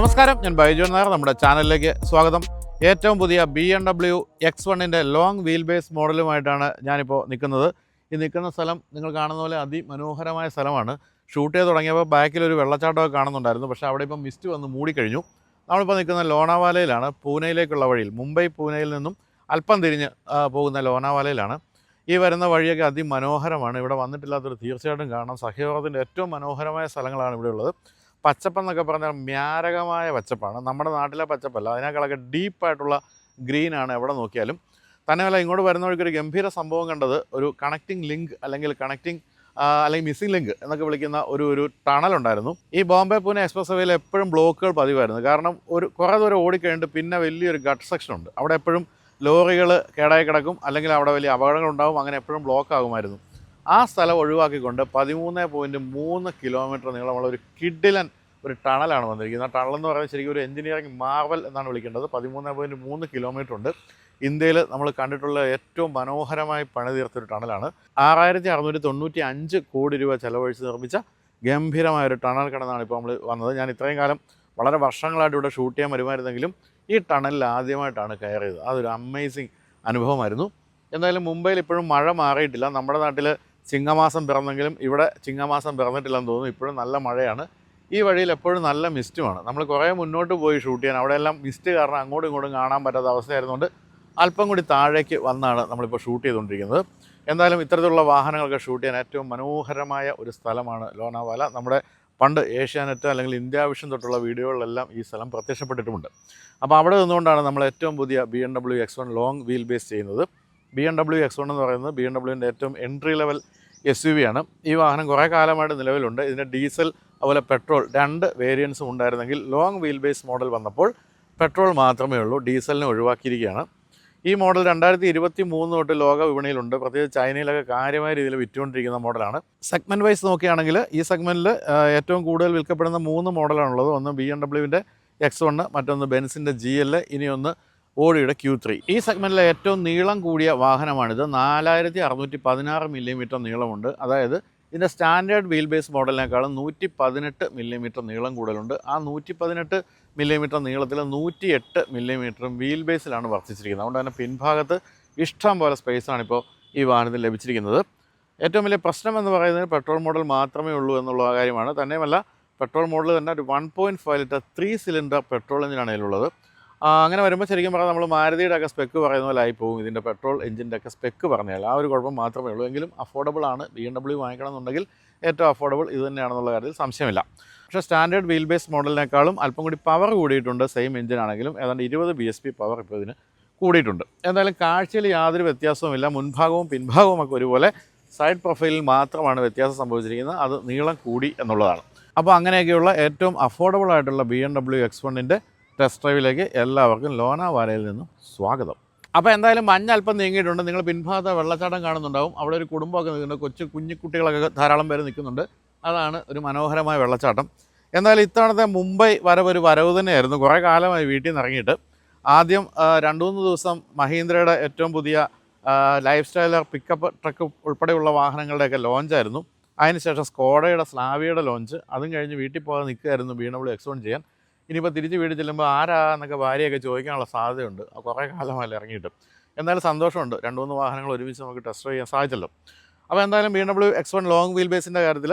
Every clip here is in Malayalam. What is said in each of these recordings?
നമസ്കാരം, ഞാൻ ബൈജു നായർ. നമ്മുടെ ചാനലിലേക്ക് സ്വാഗതം. ഏറ്റവും പുതിയ BMW X1-ൻ്റെ ലോങ് വീൽ ബേസ് മോഡലുമായിട്ടാണ് ഞാനിപ്പോൾ നിൽക്കുന്നത്. ഈ നിൽക്കുന്ന സ്ഥലം നിങ്ങൾ കാണുന്ന പോലെ അതിമനോഹരമായ സ്ഥലമാണ്. ഷൂട്ട് ചെയ്ത് തുടങ്ങിയപ്പോൾ ബാക്കിലൊരു വെള്ളച്ചാട്ടമൊക്കെ കാണുന്നുണ്ടായിരുന്നു. പക്ഷേ അവിടെ ഇപ്പം മിസ്റ്റ് വന്ന് മൂടിക്കഴിഞ്ഞു. നമ്മളിപ്പോൾ നിൽക്കുന്ന ലോണാവാലയിലാണ്, പൂനെയിലേക്കുള്ള വഴിയിൽ. മുംബൈ പൂനെയിൽ നിന്നും അല്പം തിരിഞ്ഞ് പോകുന്ന ലോണാവാലയിലാണ്. ഈ വരുന്ന വഴിയൊക്കെ അതിമനോഹരമാണ്. ഇവിടെ വന്നിട്ടില്ലാത്തവർ തീർച്ചയായിട്ടും കാണണം. സഹ്യവർഗത്തിൻ്റെ ഏറ്റവും മനോഹരമായ സ്ഥലങ്ങളാണ് ഇവിടെ ഉള്ളത്. പച്ചപ്പെന്നൊക്കെ പറഞ്ഞാൽ മാരകമായ പച്ചപ്പാണ്. നമ്മുടെ നാട്ടിലെ പച്ചപ്പല്ല, അതിനേക്കാളൊക്കെ ഡീപ്പായിട്ടുള്ള ഗ്രീനാണ് എവിടെ നോക്കിയാലും. തന്നെയല്ല, ഇങ്ങോട്ട് വരുന്ന വഴിക്കൊരു ഗംഭീര സംഭവം കണ്ടത്, ഒരു കണക്റ്റിംഗ് ലിങ്ക് അല്ലെങ്കിൽ അല്ലെങ്കിൽ മിസ്സിംഗ് ലിങ്ക് എന്നൊക്കെ വിളിക്കുന്ന ഒരു ടണലുണ്ടായിരുന്നു. ഈ ബോംബെ പൂനെ എക്സ്പ്രസ് വേയിൽ എപ്പോഴും ബ്ലോക്കുകൾ പതിവായിരുന്നു. കാരണം കുറേ ദൂരം ഓടിക്കഴിഞ്ഞിട്ട് പിന്നെ വലിയൊരു ഗട്ട് സെക്ഷൻ ഉണ്ട്. അവിടെ എപ്പോഴും ലോറികൾ കേടായി കിടക്കും, അല്ലെങ്കിൽ അവിടെ വലിയ അപകടങ്ങളുണ്ടാകും. അങ്ങനെ എപ്പോഴും ബ്ലോക്ക് ആകുമായിരുന്നു. ആ സ്ഥലം ഒഴിവാക്കിക്കൊണ്ട് 13.3 കിലോമീറ്റർ നീളമുള്ള ഒരു കിഡിലൻ ഒരു ടണലാണ് വന്നിരിക്കുന്നത്. ആ ടണലെന്ന് പറയുന്നത് ശരിക്കും ഒരു എഞ്ചിനീയറിംഗ് മാർവൽ എന്നാണ് വിളിക്കേണ്ടത്. 13.3 കിലോമീറ്റർ ഉണ്ട്. ഇന്ത്യയിൽ നമ്മൾ കണ്ടിട്ടുള്ള ഏറ്റവും മനോഹരമായി പണിതീർത്തൊരു ടണലാണ്. 6695 കോടി രൂപ ചെലവഴിച്ച് നിർമ്മിച്ച ഗംഭീരമായൊരു ടണൽ കിടന്നാണ് ഇപ്പോൾ നമ്മൾ വന്നത്. ഞാൻ ഇത്രയും കാലം വളരെ വർഷങ്ങളായിട്ട് ഇവിടെ ഷൂട്ട് ചെയ്യാൻ വരുമായിരുന്നെങ്കിലും ഈ ടണലിൽ ആദ്യമായിട്ടാണ് കയറിയത്. അതൊരു അമേസിങ് അനുഭവമായിരുന്നു. എന്തായാലും മുംബൈയിൽ ഇപ്പോഴും മഴ മാറിയിട്ടില്ല. നമ്മുടെ നാട്ടിൽ ചിങ്ങമാസം പിറന്നെങ്കിലും ഇവിടെ ചിങ്ങമാസം പിറന്നിട്ടില്ലെന്ന് തോന്നുന്നു. ഇപ്പോഴും നല്ല മഴയാണ്. ഈ വഴിയിൽ എപ്പോഴും നല്ല മിസ്റ്റുമാണ്. നമ്മൾ കുറേ മുന്നോട്ട് പോയി ഷൂട്ട് ചെയ്യാൻ, അവിടെയെല്ലാം മിസ്റ്റ് കാരണം അങ്ങോട്ടും ഇങ്ങോട്ടും കാണാൻ പറ്റാത്ത അവസ്ഥയായിരുന്നുകൊണ്ട് അല്പം കൂടി താഴേക്ക് വന്നാണ് നമ്മളിപ്പോൾ ഷൂട്ട് ചെയ്തുകൊണ്ടിരിക്കുന്നത്. എന്തായാലും ഇത്തരത്തിലുള്ള വാഹനങ്ങളൊക്കെ ഷൂട്ട് ചെയ്യാൻ ഏറ്റവും മനോഹരമായ ഒരു സ്ഥലമാണ് ലോണാവാല. നമ്മുടെ പണ്ട് ഏഷ്യാനെറ്റ് അല്ലെങ്കിൽ ഇന്ത്യ വിഷൻ തൊട്ടുള്ള വീഡിയോകളിലെല്ലാം ഈ സ്ഥലം പ്രത്യക്ഷപ്പെട്ടിട്ടുമുണ്ട്. അപ്പോൾ അവിടെ നിന്നുകൊണ്ടാണ് നമ്മൾ ഏറ്റവും പുതിയ BMW X1 long wheel base ചെയ്യുന്നത്. BMW X1 എന്ന് പറയുന്നത് BMWൻ്റെ ഏറ്റവും എൻട്രി ലെവൽ SUV ആണ്. ഈ വാഹനം കുറേ കാലമായിട്ട് നിലവിലുണ്ട്. ഇതിൻ്റെ ഡീസൽ അതുപോലെ പെട്രോൾ 2 വേരിയൻസും ഉണ്ടായിരുന്നെങ്കിൽ ലോങ് വീൽ ബേസ് മോഡൽ വന്നപ്പോൾ പെട്രോൾ മാത്രമേ ഉള്ളൂ, ഡീസലിനെ ഒഴിവാക്കിയിരിക്കുകയാണ്. ഈ മോഡൽ 2023 തൊട്ട് ലോക വിപണിയിലുണ്ട്. പ്രത്യേകിച്ച് ചൈനയിലൊക്കെ കാര്യമായ രീതിയിൽ വിറ്റുകൊണ്ടിരിക്കുന്ന മോഡലാണ്. സെഗ്മെൻറ്റ് വൈസ് നോക്കുകയാണെങ്കിൽ ഈ സെഗ്മെൻറ്റിൽ ഏറ്റവും കൂടുതൽ വിൽക്കപ്പെടുന്ന 3 മോഡലാണുള്ളത്. ഒന്ന് BMWൻ്റെ X1, മറ്റൊന്ന് ബെൻസിൻ്റെ GL, ഇനിയൊന്ന് ഓഡിയുടെ Q3. ഈ സെഗ്മെൻറ്റിലെ ഏറ്റവും നീളം കൂടിയ വാഹനമാണിത്. 4616 മില്ലിമീറ്റർ നീളമുണ്ട്. അതായത് ഇതിൻ്റെ സ്റ്റാൻഡേർഡ് വീൽ ബേസ് മോഡലിനേക്കാളും 118 മില്ലിമീറ്റർ നീളം കൂടുതലുണ്ട്. ആ 118 മില്ലിമീറ്റർ നീളത്തിൽ 108 മില്ലിമീറ്ററും വീൽ ബേസിലാണ് വർദ്ധിച്ചിരിക്കുന്നത്. അതുകൊണ്ട് തന്നെ പിൻഭാഗത്ത് ഇഷ്ടം പോലെ സ്പേസാണിപ്പോൾ ഈ വാഹനത്തിൽ ലഭിച്ചിരിക്കുന്നത്. ഏറ്റവും വലിയ പ്രശ്നം എന്ന് പറയുന്നത് പെട്രോൾ മോഡൽ മാത്രമേ ഉള്ളൂ എന്നുള്ള കാര്യമാണ്. തന്നെയുമല്ല, പെട്രോൾ മോഡൽ തന്നെ ഒരു 1.5 ലിറ്റർ 3 സിലിണ്ടർ പെട്രോൾ എഞ്ചിനാണ് ഇതിലുള്ളത്. അങ്ങനെ വരുമ്പോൾ ശരിക്കും പറഞ്ഞാൽ നമ്മൾ മാരുതിയുടെ ഒക്കെ സ്പെക്ക് പറയുന്ന പോലെ ആയിപ്പോവും. ഇതിൻ്റെ പെട്രോൾ എഞ്ചിൻ്റെ ഒക്കെ സ്പെക്ക് പറഞ്ഞാൽ ആ ഒരു കുഴപ്പം മാത്രമേ ഉള്ളൂ. എങ്കിലും അഫോർഡബിൾ ആണ്. BMW വാങ്ങിക്കണമെന്നുണ്ടെങ്കിൽ ഏറ്റവും അഫോർഡബിൾ ഇത് തന്നെയാണെന്നുള്ള കാര്യത്തിൽ സംശയമില്ല. പക്ഷേ സ്റ്റാൻഡേർഡ് വീൽ ബേസ് മോഡലിനേക്കാളും അല്പം കൂടി പവർ കൂടിയിട്ടുണ്ട്. സെയിം എഞ്ചിനാണെങ്കിലും ഏതാണ്ട് 20 BSP പവർ ഇപ്പോൾ ഇതിന് കൂടിയിട്ടുണ്ട്. എന്തായാലും കാഴ്ചയിൽ യാതൊരു വ്യത്യാസവുമില്ല. മുൻഭാഗവും പിൻഭാഗവും ഒക്കെ ഒരുപോലെ. സൈഡ് പ്രൊഫൈലിൽ മാത്രമാണ് വ്യത്യാസം സംഭവിച്ചിരിക്കുന്നത്. അത് നീളം കൂടി എന്നുള്ളതാണ്. അപ്പോൾ അങ്ങനെയൊക്കെയുള്ള ഏറ്റവും അഫോർഡബിൾ ആയിട്ടുള്ള BMW X1-ൻ്റെ ടെസ്റ്റ് ഡ്രൈവിലേക്ക് എല്ലാവർക്കും ലോണാവാലയിൽ നിന്നും സ്വാഗതം. അപ്പോൾ എന്തായാലും മഞ്ഞ് അല്പം നീങ്ങിയിട്ടുണ്ട്. നിങ്ങൾ പിൻഭാഗത്ത് വെള്ളച്ചാട്ടം കാണുന്നുണ്ടാവും. അവിടെ ഒരു കുടുംബമൊക്കെ നിൽക്കുന്നുണ്ട്. കുഞ്ഞിക്കുട്ടികളൊക്കെ ധാരാളം പേര് നിൽക്കുന്നുണ്ട്. അതാണ് ഒരു മനോഹരമായ വെള്ളച്ചാട്ടം. എന്തായാലും ഇത്തവണത്തെ മുംബൈ ഒരു വരവ് തന്നെയായിരുന്നു. കുറേ കാലമായി വീട്ടിൽ നിന്ന് ഇറങ്ങിയിട്ട്. ആദ്യം 2-3 ദിവസം മഹീന്ദ്രയുടെ ഏറ്റവും പുതിയ ലൈഫ് സ്റ്റൈലർ പിക്കപ്പ് ട്രക്ക് ഉൾപ്പെടെയുള്ള വാഹനങ്ങളുടെയൊക്കെ ലോഞ്ചായിരുന്നു. അതിനുശേഷം സ്കോഡയുടെ സ്ലാവിയയുടെ ലോഞ്ച്. അതും കഴിഞ്ഞ് വീട്ടിൽ പോകാതെ നിൽക്കുകയായിരുന്നു BMW X1 ചെയ്യാൻ. ഇനിയിപ്പോൾ തിരിച്ച് വീട്ടിൽ ചെല്ലുമ്പോൾ ആരാ എന്നൊക്കെ ഭാര്യയൊക്കെ ചോദിക്കാനുള്ള സാധ്യതയുണ്ട്. കുറേ കാലമല്ല ഇറങ്ങിയിട്ട്. എന്തായാലും സന്തോഷമുണ്ട്, 2-3 വാഹനങ്ങൾ ഒരുമിച്ച് നമുക്ക് ടെസ്റ്റ് ചെയ്യാൻ സാധിച്ചല്ലോ. അപ്പോൾ എന്തായാലും BMW X1 ലോങ് വീൽ ബേസിൻ്റെ കാര്യത്തിൽ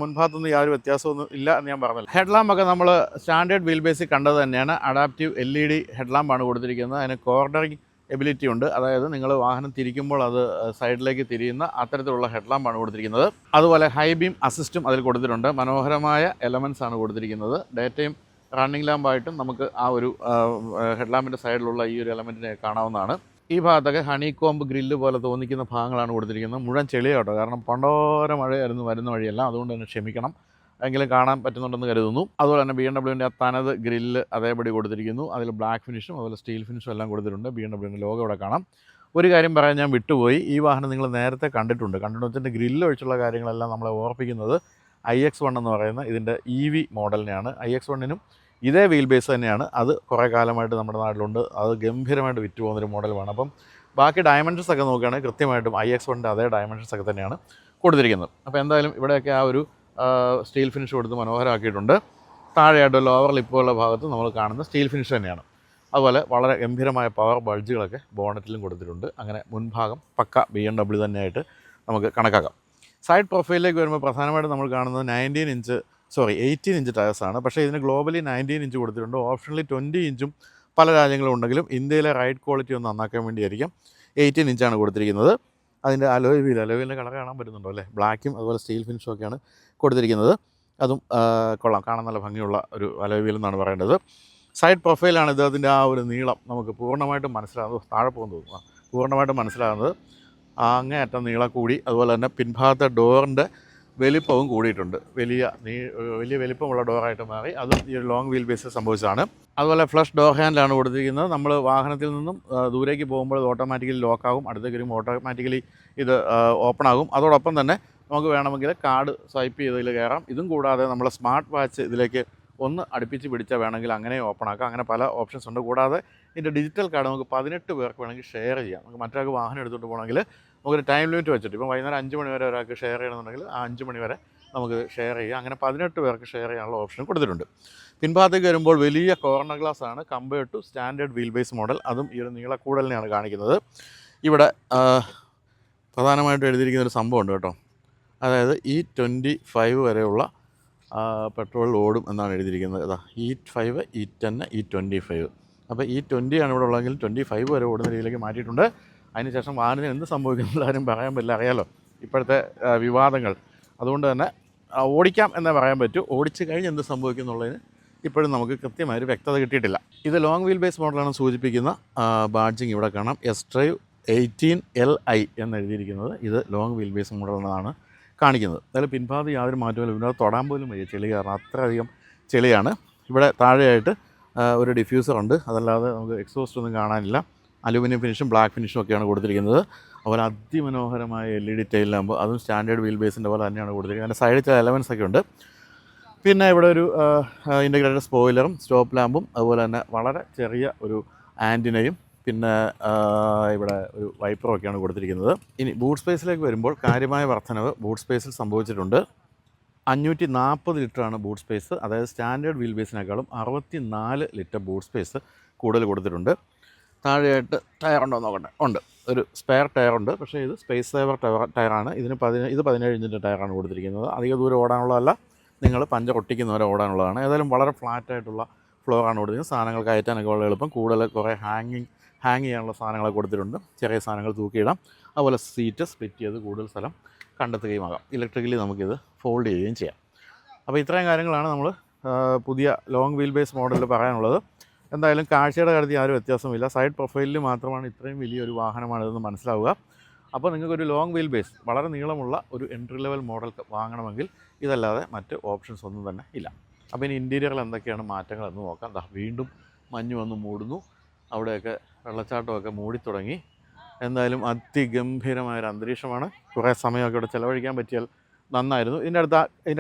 മുൻഭാഗത്തൊന്നും യാതൊരു വ്യത്യാസമൊന്നും ഇല്ല എന്ന് ഞാൻ പറഞ്ഞല്ലോ. ഹെഡ്ലാമ്പൊക്കെ നമ്മൾ സ്റ്റാൻഡേർഡ് വീൽ ബേസിൽ കണ്ടത് തന്നെയാണ്. അഡാപ്റ്റീവ് LED ഹെഡ്ലാമ്പാണ് കൊടുത്തിരിക്കുന്നത്. അതിന് കോർണറിങ് എബിലിറ്റി ഉണ്ട്. അതായത് നിങ്ങൾ വാഹനം തിരിക്കുമ്പോൾ അത് സൈഡിലേക്ക് തിരിയുന്ന അത്തരത്തിലുള്ള ഹെഡ്ലാമ്പാണ് കൊടുത്തിരിക്കുന്നത്. അതുപോലെ ഹൈ ബീം അസിസ്റ്റും അതിൽ കൊടുത്തിട്ടുണ്ട്. മനോഹരമായ എലമെൻറ്റ്സ് ആണ് കൊടുത്തിരിക്കുന്നത്. ഡേറ്റയും റണ്ണിംഗ് ലാമ്പായിട്ടും നമുക്ക് ആ ഒരു ഹെഡ്ലാമ്പിൻ്റെ സൈഡിലുള്ള ഈ ഒരു എലമെൻറ്റിനെ കാണാവുന്നതാണ്. ഈ ഭാഗത്തൊക്കെ ഹണി കോമ്പ് ഗ്രില്ല് പോലെ തോന്നിക്കുന്ന ഭാഗങ്ങളാണ് കൊടുത്തിരിക്കുന്നത്. മുഴുവൻ ചെളിയാട്ടോ, കാരണം പണ്ടോര മഴയായിരുന്നു വരുന്ന വഴിയെല്ലാം. അതുകൊണ്ട് തന്നെ ക്ഷമിക്കണം. എങ്കിലും കാണാൻ പറ്റുന്നുണ്ടെന്ന് കരുതുന്നു. അതുപോലെ തന്നെ BMWൻ്റെ തനത് ഗ്രില്ല് അതേപടി കൊടുത്തിരിക്കുന്നു. അതിൽ ബ്ലാക്ക് ഫിനിഷും അതുപോലെ സ്റ്റീൽ ഫിനിഷും എല്ലാം കൊടുത്തിട്ടുണ്ട്. BMWൻ്റെ ലോഗോ ഇവിടെ കാണാം. ഒരു കാര്യം പറയാൻ ഞാൻ വിട്ടുപോയി. ഈ വാഹനം നിങ്ങൾ നേരത്തെ കണ്ടിട്ടുണ്ട് വെച്ചിട്ട് ഗ്രില്ല് ഒഴിച്ചുള്ള കാര്യങ്ങളെല്ലാം നമ്മളെ ഓർപ്പിക്കുന്നത് iX1 എന്ന് പറയുന്ന ഇതിൻ്റെ EV മോഡലിനെയാണ്. iX1-നും ഇതേ വീൽ ബേസ് തന്നെയാണ്. അത് കുറേ കാലമായിട്ട് നമ്മുടെ നാട്ടിലുണ്ട്. അത് ഗംഭീരമായിട്ട് വിറ്റ് പോകുന്നൊരു മോഡലുമാണ്. അപ്പം ബാക്കി ഡയമെൻഷൻസ് ഒക്കെ നോക്കുകയാണെങ്കിൽ കൃത്യമായിട്ടും iX1-ൻ്റെ അതേ ഡയമെൻഷൻസ് ഒക്കെ തന്നെയാണ് കൊടുത്തിരിക്കുന്നത്. അപ്പോൾ എന്തായാലും ഇവിടെയൊക്കെ ആ ഒരു സ്റ്റീൽ ഫിനിഷ് കൊടുത്ത് മനോഹരമാക്കിയിട്ടുണ്ട്. താഴെയായിട്ട് ലോവർ ലിപ്പുകളുടെ ഭാഗത്ത് നമ്മൾ കാണുന്ന സ്റ്റീൽ ഫിനിഷ് തന്നെയാണ്. അതുപോലെ വളരെ ഗംഭീരമായ പവർ ബൾജുകളൊക്കെ ബോണറ്റിലും കൊടുത്തിട്ടുണ്ട്. അങ്ങനെ മുൻഭാഗം പക്ക BMW തന്നെയായിട്ട് നമുക്ക് കണക്കാക്കാം. സൈഡ് പ്രൊഫൈലിലേക്ക് വരുമ്പോൾ പ്രധാനമായിട്ടും നമ്മൾ കാണുന്നത് 18 ഇഞ്ച് ടയേഴ്സാണ്. പക്ഷേ ഇതിന് ഗ്ലോബലി 19 ഇഞ്ച് കൊടുത്തിട്ടുണ്ട്. ഓപ്ഷണലി 20 ഇഞ്ചും പല രാജ്യങ്ങളും ഉണ്ടെങ്കിലും ഇന്ത്യയിലെ റൈഡ് ക്വാളിറ്റി ഒന്ന് നന്നാക്കാൻ വേണ്ടിയായിരിക്കും 18 ഇഞ്ചാണ് കൊടുത്തിരിക്കുന്നത്. അതിൻ്റെ അലോയിലിൻ്റെ കളർ കാണാൻ പറ്റുന്നുണ്ടോ അല്ലേ? ബ്ലാക്കും അതുപോലെ സ്റ്റീൽ ഫിനിഷും ഒക്കെയാണ് കൊടുത്തിരിക്കുന്നത്. അതും കൊള്ളാം, കാണാൻ നല്ല ഭംഗിയുള്ള ഒരു അലോയിൽ എന്നാണ് പറയേണ്ടത്. സൈഡ് പ്രൊഫൈലാണ് ഇത്. അതിൻ്റെ ആ ഒരു നീളം നമുക്ക് പൂർണ്ണമായിട്ടും മനസ്സിലാകുന്നത്, താഴെ പോകുന്നു തോന്നുന്നു, പൂർണ്ണമായിട്ടും മനസ്സിലാകുന്നത് അങ്ങേയറ്റം നീളം കൂടി. അതുപോലെ തന്നെ പിൻഭാഗത്തെ ഡോറിൻ്റെ വലിപ്പവും കൂടിയിട്ടുണ്ട്. വലിയ വലിപ്പമുള്ള ഡോറായിട്ട് മാറി. അതും ഈ ഒരു ലോങ് വീൽ ബേസിൽ സംഭവിച്ചതാണ്. അതുപോലെ ഫ്ലഷ് ഡോർ ഹാൻഡിലാണ് കൊടുത്തിരിക്കുന്നത്. നമ്മൾ വാഹനത്തിൽ നിന്നും ദൂരേക്ക് പോകുമ്പോൾ ഇത് ഓട്ടോമാറ്റിക്കലി ലോക്കാകും, അടുത്തേക്ക് വരുമ്പോൾ ഓട്ടോമാറ്റിക്കലി ഇത് ഓപ്പൺ ആകും. അതോടൊപ്പം തന്നെ നമുക്ക് വേണമെങ്കിൽ കാർഡ് സ്വൈപ്പ് ചെയ്ത് ഇതിൽ കയറാം. ഇതും കൂടാതെ നമ്മൾ സ്മാർട്ട് വാച്ച് ഇതിലേക്ക് ഒന്ന് അടുപ്പിച്ച് പിടിച്ചാൽ വേണമെങ്കിൽ അങ്ങനെ ഓപ്പൺ ആക്കാം. അങ്ങനെ പല ഓപ്ഷൻസ് ഉണ്ട്. കൂടാതെ ഇതിൻ്റെ ഡിജിറ്റൽ കാർഡ് നമുക്ക് 18 പേർക്ക് വേണമെങ്കിൽ ഷെയർ ചെയ്യാം. നമുക്ക് മറ്റൊരാൾക്ക് വാഹനം എടുത്തുകൊണ്ട് പോകണമെങ്കിൽ നമുക്കൊരു ടൈം ലിമിറ്റ് വെച്ചിട്ട്, ഇപ്പം വൈകുന്നേരം 5 മണി വരെ ഒരാൾക്ക് ഷെയർ ചെയ്യണമെന്നുണ്ടെങ്കിൽ ആ 5 മണി വരെ നമുക്ക് ഷെയർ ചെയ്യാം. അങ്ങനെ 18 പേർക്ക് ഷെയർ ചെയ്യാനുള്ള ഓപ്ഷൻ കൊടുത്തിട്ടുണ്ട്. പിൻഭാഗത്തേക്ക് വരുമ്പോൾ വലിയ കോർണർ ഗ്ലാസ് ആണ് compared to standard wheel base model. അതും ഈ ഒരു നീളക്കൂടലിനെയാണ് കാണിക്കുന്നത്. ഇവിടെ പ്രധാനമായിട്ടും എഴുതിയിരിക്കുന്ന ഒരു സംഭവമുണ്ട് കേട്ടോ. അതായത് E25 വരെയുള്ള പെട്രോൾ ഓടും എന്നാണ് എഴുതിയിരിക്കുന്നത്. ഇതാ E5, E10, E25. അപ്പോൾ E20 ആണ് ഇവിടെ ഉള്ളതെങ്കിൽ 25 വരെ ഓടുന്ന രീതിയിലേക്ക് മാറ്റിയിട്ടുണ്ട്. അതിനുശേഷം വാഹനത്തിന് എന്ത് സംഭവിക്കുന്നുള്ള ആരും പറയാൻ പറ്റില്ല, അറിയാലോ ഇപ്പോഴത്തെ വിവാദങ്ങൾ. അതുകൊണ്ട് തന്നെ ഓടിക്കാം എന്നേ പറയാൻ പറ്റൂ. ഓടിച്ച് കഴിഞ്ഞ് എന്ത് സംഭവിക്കും എന്നുള്ളതിന് ഇപ്പോഴും നമുക്ക് കൃത്യമായൊരു വ്യക്തത കിട്ടിയിട്ടില്ല. ഇത് ലോങ് വീൽ ബേസ് മോഡലാണ് സൂചിപ്പിക്കുന്ന ബാഡ്ജിങ് ഇവിടെ കാണാം. S-Drive 18Li എന്നെഴുതിയിരിക്കുന്നത് ഇത് ലോങ് വീൽ ബേസ് മോഡൽ എന്നതാണ് കാണിക്കുന്നത്. അതായത് പിൻഭാഗത്ത് യാതൊരു മാറ്റമില്ല. പിന്നീട് തൊടാൻ പോലും വയ്യ, ചെളി കാരണം അത്രയധികം ചെളിയാണ്. ഇവിടെ താഴെയായിട്ട് ഒരു ഡിഫ്യൂസർ ഉണ്ട്. അതല്ലാതെ നമുക്ക് എക്സോസ്റ്റ് ഒന്നും കാണാനില്ല. അലൂമിനിയം ഫിനിഷും ബ്ലാക്ക് ഫിനിഷും ഒക്കെയാണ് കൊടുത്തിരിക്കുന്നത്. അതുപോലെ അതിമനോഹരമായ LED ടൈൽ ലാമ്പ്, അതും സ്റ്റാൻഡേർഡ് വീൽ ബേസിൻ്റെ പോലെ തന്നെയാണ് കൊടുത്തിരിക്കുന്നത്. അതിൻ്റെ സൈഡിൽ ചില എലമെൻസ് ഒക്കെ ഉണ്ട്. പിന്നെ ഇവിടെ ഒരു ഇൻ്റഗ്രേറ്റഡ് സ്പോയിലറും സ്റ്റോപ്പ് ലാമ്പും അതുപോലെ തന്നെ വളരെ ചെറിയ ഒരു ആൻറ്റിനയും പിന്നെ ഇവിടെ ഒരു വൈപ്പറും ഒക്കെയാണ് കൊടുത്തിരിക്കുന്നത്. ഇനി ബൂട്ട് സ്പേസിലേക്ക് വരുമ്പോൾ കാര്യമായ വർധനവ് ബൂട്ട് സ്പേസിൽ സംഭവിച്ചിട്ടുണ്ട്. 540 ലിറ്ററാണ് ബൂട്ട് സ്പേസ്. അതായത് സ്റ്റാൻഡേർഡ് വീൽ ബേസിനേക്കാളും 64 ലിറ്റർ ബൂട്ട് സ്പേസ് കൂടുതൽ കൊടുത്തിട്ടുണ്ട്. താഴെയായിട്ട് ടയറുണ്ടോ നോക്കട്ടെ, ഉണ്ട്, ഒരു സ്പെയർ ടയറുണ്ട്. പക്ഷേ ഇത് സ്പേസ് സേവർ ടയറാണ്. ഇത് 17 ഇഞ്ചിൻ്റെ ടയറാണ് കൊടുത്തിരിക്കുന്നത്. അധിക ദൂരം ഓടാനുള്ളതല്ല, നിങ്ങൾ പഞ്ചർ ഒട്ടിക്കുന്നവരെ ഓടാനുള്ളതാണ്. ഏതായാലും വളരെ ഫ്ലാറ്റായിട്ടുള്ള ഫ്ലോറാണ് കൊടുത്തിരിക്കുന്നത്. സാധനങ്ങൾ കയറ്റാനൊക്കെ വളരെ എളുപ്പം. കൂടുതൽ കുറേ ഹാങ് ചെയ്യാനുള്ള സാധനങ്ങളൊക്കെ കൊടുത്തിട്ടുണ്ട്. ചെറിയ സാധനങ്ങൾ തൂക്കിയിടാം. അതുപോലെ സീറ്റ് സ്പ്ലിറ്റ് ചെയ്ത് കൂടുതൽ സ്ഥലം കണ്ടെത്തുകയും ആകാം. ഇലക്ട്രിക്കലി നമുക്കിത് ഫോൾഡ് ചെയ്യുകയും ചെയ്യാം. അപ്പോൾ ഇത്രയും കാര്യങ്ങളാണ് നമ്മൾ പുതിയ ലോങ് വീൽ ബേസ് മോഡലിൽ പറയാനുള്ളത്. എന്തായാലും കാഴ്ചയുടെ കാര്യത്തിൽ ആരും വ്യത്യാസമില്ല. സൈഡ് പ്രൊഫൈലിൽ മാത്രമാണ് ഇത്രയും വലിയൊരു വാഹനമാണിതെന്ന് മനസ്സിലാവുക. അപ്പോൾ നിങ്ങൾക്കൊരു ലോങ് വീൽ ബേസ് വളരെ നീളമുള്ള ഒരു എൻട്രി ലെവൽ മോഡൽ വാങ്ങണമെങ്കിൽ ഇതല്ലാതെ മറ്റ് ഓപ്ഷൻസ് ഒന്നും തന്നെ ഇല്ല. അപ്പോൾ ഇനി ഇൻറ്റീരിയറിൽ എന്തൊക്കെയാണ് മാറ്റങ്ങൾ എന്ന് നോക്കാം. വീണ്ടും മഞ്ഞ് വന്ന് മൂടുന്നു. അവിടെയൊക്കെ വെള്ളച്ചാട്ടമൊക്കെ മൂടിത്തുടങ്ങി. എന്തായാലും അതിഗംഭീരമായൊരു അന്തരീക്ഷമാണ്. കുറേ സമയമൊക്കെ ഇവിടെ ചിലവഴിക്കാൻ പറ്റിയാൽ നന്നായിരുന്നു. ഇതിൻ്റെ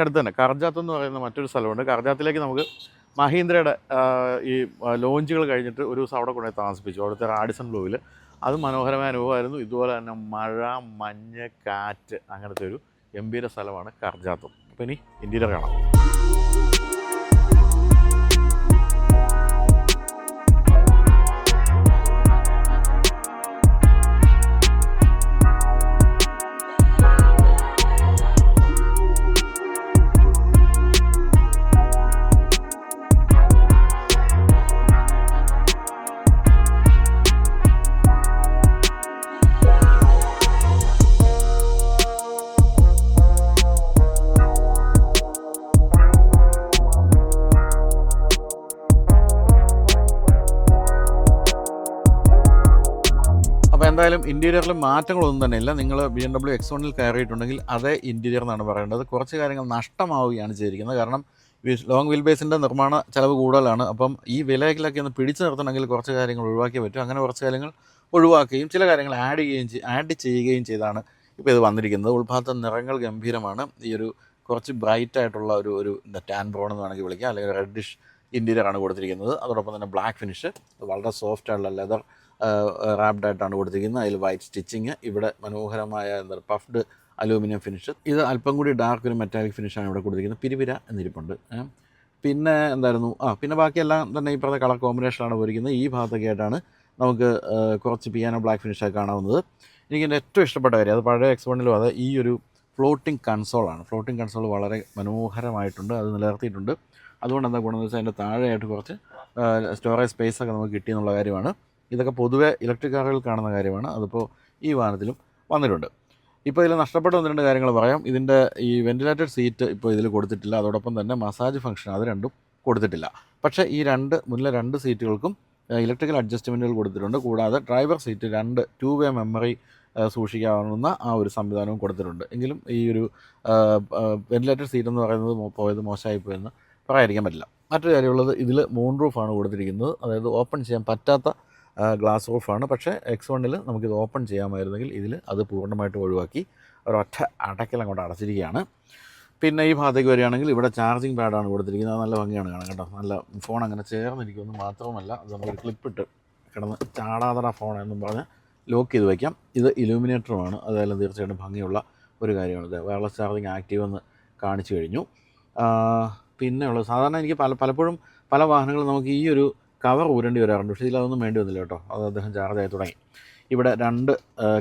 അടുത്ത് തന്നെ കർജാത്ത് എന്ന് പറയുന്ന മറ്റൊരു സ്ഥലമുണ്ട്. കർജാത്തിലേക്ക് നമുക്ക് മഹീന്ദ്രയുടെ ഈ ലോഞ്ചുകൾ കഴിഞ്ഞിട്ട് ഒരു ദിവസം അവിടെ കൊണ്ടുപോയി താമസിപ്പിച്ചു. അവിടുത്തെ റാഡിസൺ ബ്ലൂവിൽ. അത് മനോഹരമായ അനുഭവമായിരുന്നു. ഇതുപോലെ തന്നെ മഴ, മഞ്ഞ്, കാറ്റ്, അങ്ങനത്തെ ഒരു ഗംഭീര സ്ഥലമാണ് കർജാത്തും. അപ്പോൾ ഇനി ഇൻറ്റീരിയർ കാണാം. എന്തായാലും ഇൻറ്റീരിയറിൽ മാറ്റങ്ങളൊന്നും തന്നെ ഇല്ല. നിങ്ങൾ BMW X1 കയറിയിട്ടുണ്ടെങ്കിൽ അതേ ഇൻറ്റീരിയർ എന്നാണ് പറയേണ്ടത്. കുറച്ച് കാര്യങ്ങൾ നഷ്ടമാവുകയാണ് ചെയ്തിരിക്കുന്നത്. കാരണം ലോങ് വീൽ ബേസിൻ്റെ നിർമ്മാണ ചിലവ് കൂടുതലാണ്. അപ്പം ഈ വിലയിലൊക്കെ ഒന്ന് പിടിച്ചു നിർത്തണമെങ്കിൽ കുറച്ച് കാര്യങ്ങൾ ഒഴിവാക്കിയേ പറ്റും. അങ്ങനെ കുറച്ച് കാര്യങ്ങൾ ഒഴിവാക്കുകയും ചില കാര്യങ്ങൾ ആഡ് ചെയ്യുകയും ചെയ്താണ് ഇപ്പോൾ ഇത് വന്നിരിക്കുന്നത്. ഉൾഭാഗത്തെ നിറങ്ങൾ ഗംഭീരമാണ്. ഈ ഒരു കുറച്ച് ബ്രൈറ്റ് ആയിട്ടുള്ള ഒരു ടാൻ ബ്രൗൺ എന്ന് വേണമെങ്കിൽ വിളിക്കാം, അല്ലെങ്കിൽ റെഡിഷ് ഇൻറ്റീരിയറാണ് കൊടുത്തിരിക്കുന്നത്. അതോടൊപ്പം തന്നെ ബ്ലാക്ക് ഫിനിഷ്, വളരെ സോഫ്റ്റ് ആയിട്ടുള്ള ലെതർ റാപ്ഡായിട്ടാണ് കൊടുത്തിരിക്കുന്നത്. അതിൽ വൈറ്റ് സ്റ്റിച്ചിങ്, ഇവിടെ മനോഹരമായ പഫ്ഡ് അലൂമിനിയം ഫിനിഷ്. ഇത് അല്പം കൂടി ഡാർക്ക് ഒരു മെറ്റാലിക് ഫിനിഷാണ് ഇവിടെ കൊടുത്തിരിക്കുന്നത്. പിരിപിര എന്നിരിപ്പുണ്ട്. പിന്നെ എന്തായിരുന്നു പിന്നെ ബാക്കിയെല്ലാം തന്നെ ഈ പറഞ്ഞ കളർ കോമ്പിനേഷനാണ് പോയിരിക്കുന്നത്. ഈ ഭാഗത്തൊക്കെ ആയിട്ടാണ് നമുക്ക് കുറച്ച് പിയാനോ ബ്ലാക്ക് ഫിനിഷൊക്കെ കാണാവുന്നത്. എനിക്കെൻ്റെ ഏറ്റവും ഇഷ്ടപ്പെട്ട കാര്യം, അത് പഴയ X1-ലും അത് ഈ ഒരു ഫ്ലോട്ടിംഗ് കൺസോളാണ്. ഫ്ലോട്ടിംഗ് കൺസോൾ വളരെ മനോഹരമായിട്ടുണ്ട്, അത് നിലനിർത്തിയിട്ടുണ്ട്. അതുകൊണ്ട് എന്താ ഗുണമെന്ന് വെച്ചാൽ അതിൻ്റെ താഴെയായിട്ട് കുറച്ച് സ്റ്റോറേജ് സ്പേസൊക്കെ നമുക്ക് കിട്ടിയെന്നുള്ള കാര്യമാണ്. ഇതൊക്കെ പൊതുവേ ഇലക്ട്രിക് കാറുകളിൽ കാണുന്ന കാര്യമാണ്. അതിപ്പോൾ ഈ വാഹനത്തിലും വന്നിട്ടുണ്ട്. ഇപ്പോൾ ഇതിൽ നഷ്ടപ്പെട്ട 1-2 കാര്യങ്ങൾ പറയാം. ഇതിൻ്റെ ഈ വെൻറ്റിലേറ്റഡ് സീറ്റ് ഇപ്പോൾ ഇതിൽ കൊടുത്തിട്ടില്ല. അതോടൊപ്പം തന്നെ മസാജ് ഫംഗ്ഷൻ അത് രണ്ടും കൊടുത്തിട്ടില്ല. പക്ഷേ ഈ മുന്നിലെ 2 സീറ്റുകൾക്കും ഇലക്ട്രിക്കൽ അഡ്ജസ്റ്റ്മെൻറ്റുകൾ കൊടുത്തിട്ടുണ്ട്. കൂടാതെ ഡ്രൈവർ സീറ്റ് 2 വേ മെമ്മറി സൂക്ഷിക്കാവുന്ന ആ ഒരു സംവിധാനവും കൊടുത്തിട്ടുണ്ട്. എങ്കിലും ഈ ഒരു വെൻറ്റിലേറ്റഡ് സീറ്റ് എന്ന് പറയുന്നത് മോശമായിപ്പോയെന്ന് പറയാതിരിക്കാൻ പറ്റില്ല. മറ്റൊരു കാര്യമുള്ളത്, ഇതിൽ മൂൺ റൂഫാണ് കൊടുത്തിരിക്കുന്നത്. അതായത് ഓപ്പൺ ചെയ്യാൻ പറ്റാത്ത ഗ്ലാസ് റൂഫാണ്. പക്ഷേ X1-ൽ നമുക്കിത് ഓപ്പൺ ചെയ്യാമായിരുന്നെങ്കിൽ ഇതിൽ അത് പൂർണ്ണമായിട്ടും ഒഴിവാക്കി ഒരൊറ്റ അടയ്ക്കലങ്ങോട്ട് അടച്ചിരിക്കുകയാണ്. പിന്നെ ഈ ഭാഗത്തേക്ക് വരികയാണെങ്കിൽ ഇവിടെ ചാർജിങ് പാഡാണ് കൊടുത്തിരിക്കുന്നത്. അത് നല്ല ഭംഗിയാണ് കാണാൻ കേട്ടോ. നല്ല ഫോൺ അങ്ങനെ ചേർന്നിരിക്കുമെന്ന് മാത്രമല്ല, അത് നമ്മളൊരു ക്ലിപ്പിട്ട് കിടന്ന് ചാടാതട ഫോൺ എന്നും പറഞ്ഞ് ലോക്ക് ചെയ്ത് വയ്ക്കാം. ഇത് ഇലൂമിനേറ്ററുമാണ്. അതെല്ലാം തീർച്ചയായിട്ടും ഭംഗിയുള്ള ഒരു കാര്യമാണ്. ഇത് വയർലെസ് ചാർജിങ് ആക്റ്റീവ് എന്ന് കാണിച്ചു കഴിഞ്ഞു. പിന്നെ ഉള്ളത്, സാധാരണ എനിക്ക് പലപ്പോഴും പല വാഹനങ്ങളും നമുക്ക് ഈ ഒരു കവർ ഊരേണ്ടി വരാറുണ്ട്. പക്ഷേ ഇതിലതൊന്നും വേണ്ടി വന്നില്ല കേട്ടോ. അത് അദ്ദേഹം ചാർജായി തുടങ്ങി. ഇവിടെ 2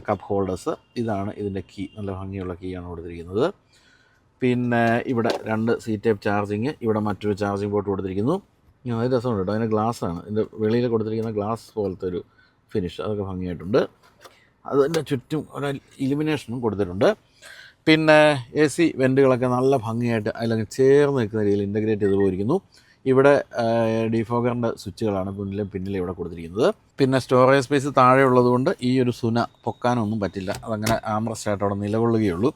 കപ്പ് ഹോൾഡേഴ്സ്, ഇതാണ് ഇതിൻ്റെ കീ. നല്ല ഭംഗിയുള്ള കീ ആണ് കൊടുത്തിരിക്കുന്നത്. പിന്നെ ഇവിടെ 2 സി ടൈപ്പ് ചാർജിങ്, ഇവിടെ മറ്റൊരു ചാർജിങ് പോർട്ട് കൊടുത്തിരിക്കുന്നു. അത് രസമുണ്ട് കേട്ടോ. അതിൻ്റെ ഗ്ലാസ്സാണ്, ഇതിൻ്റെ വെളിയിൽ കൊടുത്തിരിക്കുന്ന ഗ്ലാസ് പോലത്തെ ഒരു ഫിനിഷ്, അതൊക്കെ ഭംഗിയായിട്ടുണ്ട്. അതിൻ്റെ ചുറ്റും ഒരു ഇലുമിനേഷനും കൊടുത്തിട്ടുണ്ട്. പിന്നെ AC വെൻറ്റുകളൊക്കെ നല്ല ഭംഗിയായിട്ട് അതിലങ്ങ് ചേർന്ന് നിൽക്കുന്ന രീതിയിൽ ഇൻ്റഗ്രേറ്റ് ചെയ്ത് പോയിരിക്കുന്നു. ഇവിടെ ഡിഫോഗറിൻ്റെ സ്വിച്ചുകളാണ് മുന്നിലും പിന്നിലും ഇവിടെ കൊടുത്തിരിക്കുന്നത്. പിന്നെ സ്റ്റോറേജ് സ്പേസ് താഴെ ഉള്ളതുകൊണ്ട് ഈ ഒരു സുന പൊക്കാനൊന്നും പറ്റില്ല. അതങ്ങനെ ആംറസ്റ്റായിട്ട് അവിടെ നിലകൊള്ളുകയുള്ളൂ.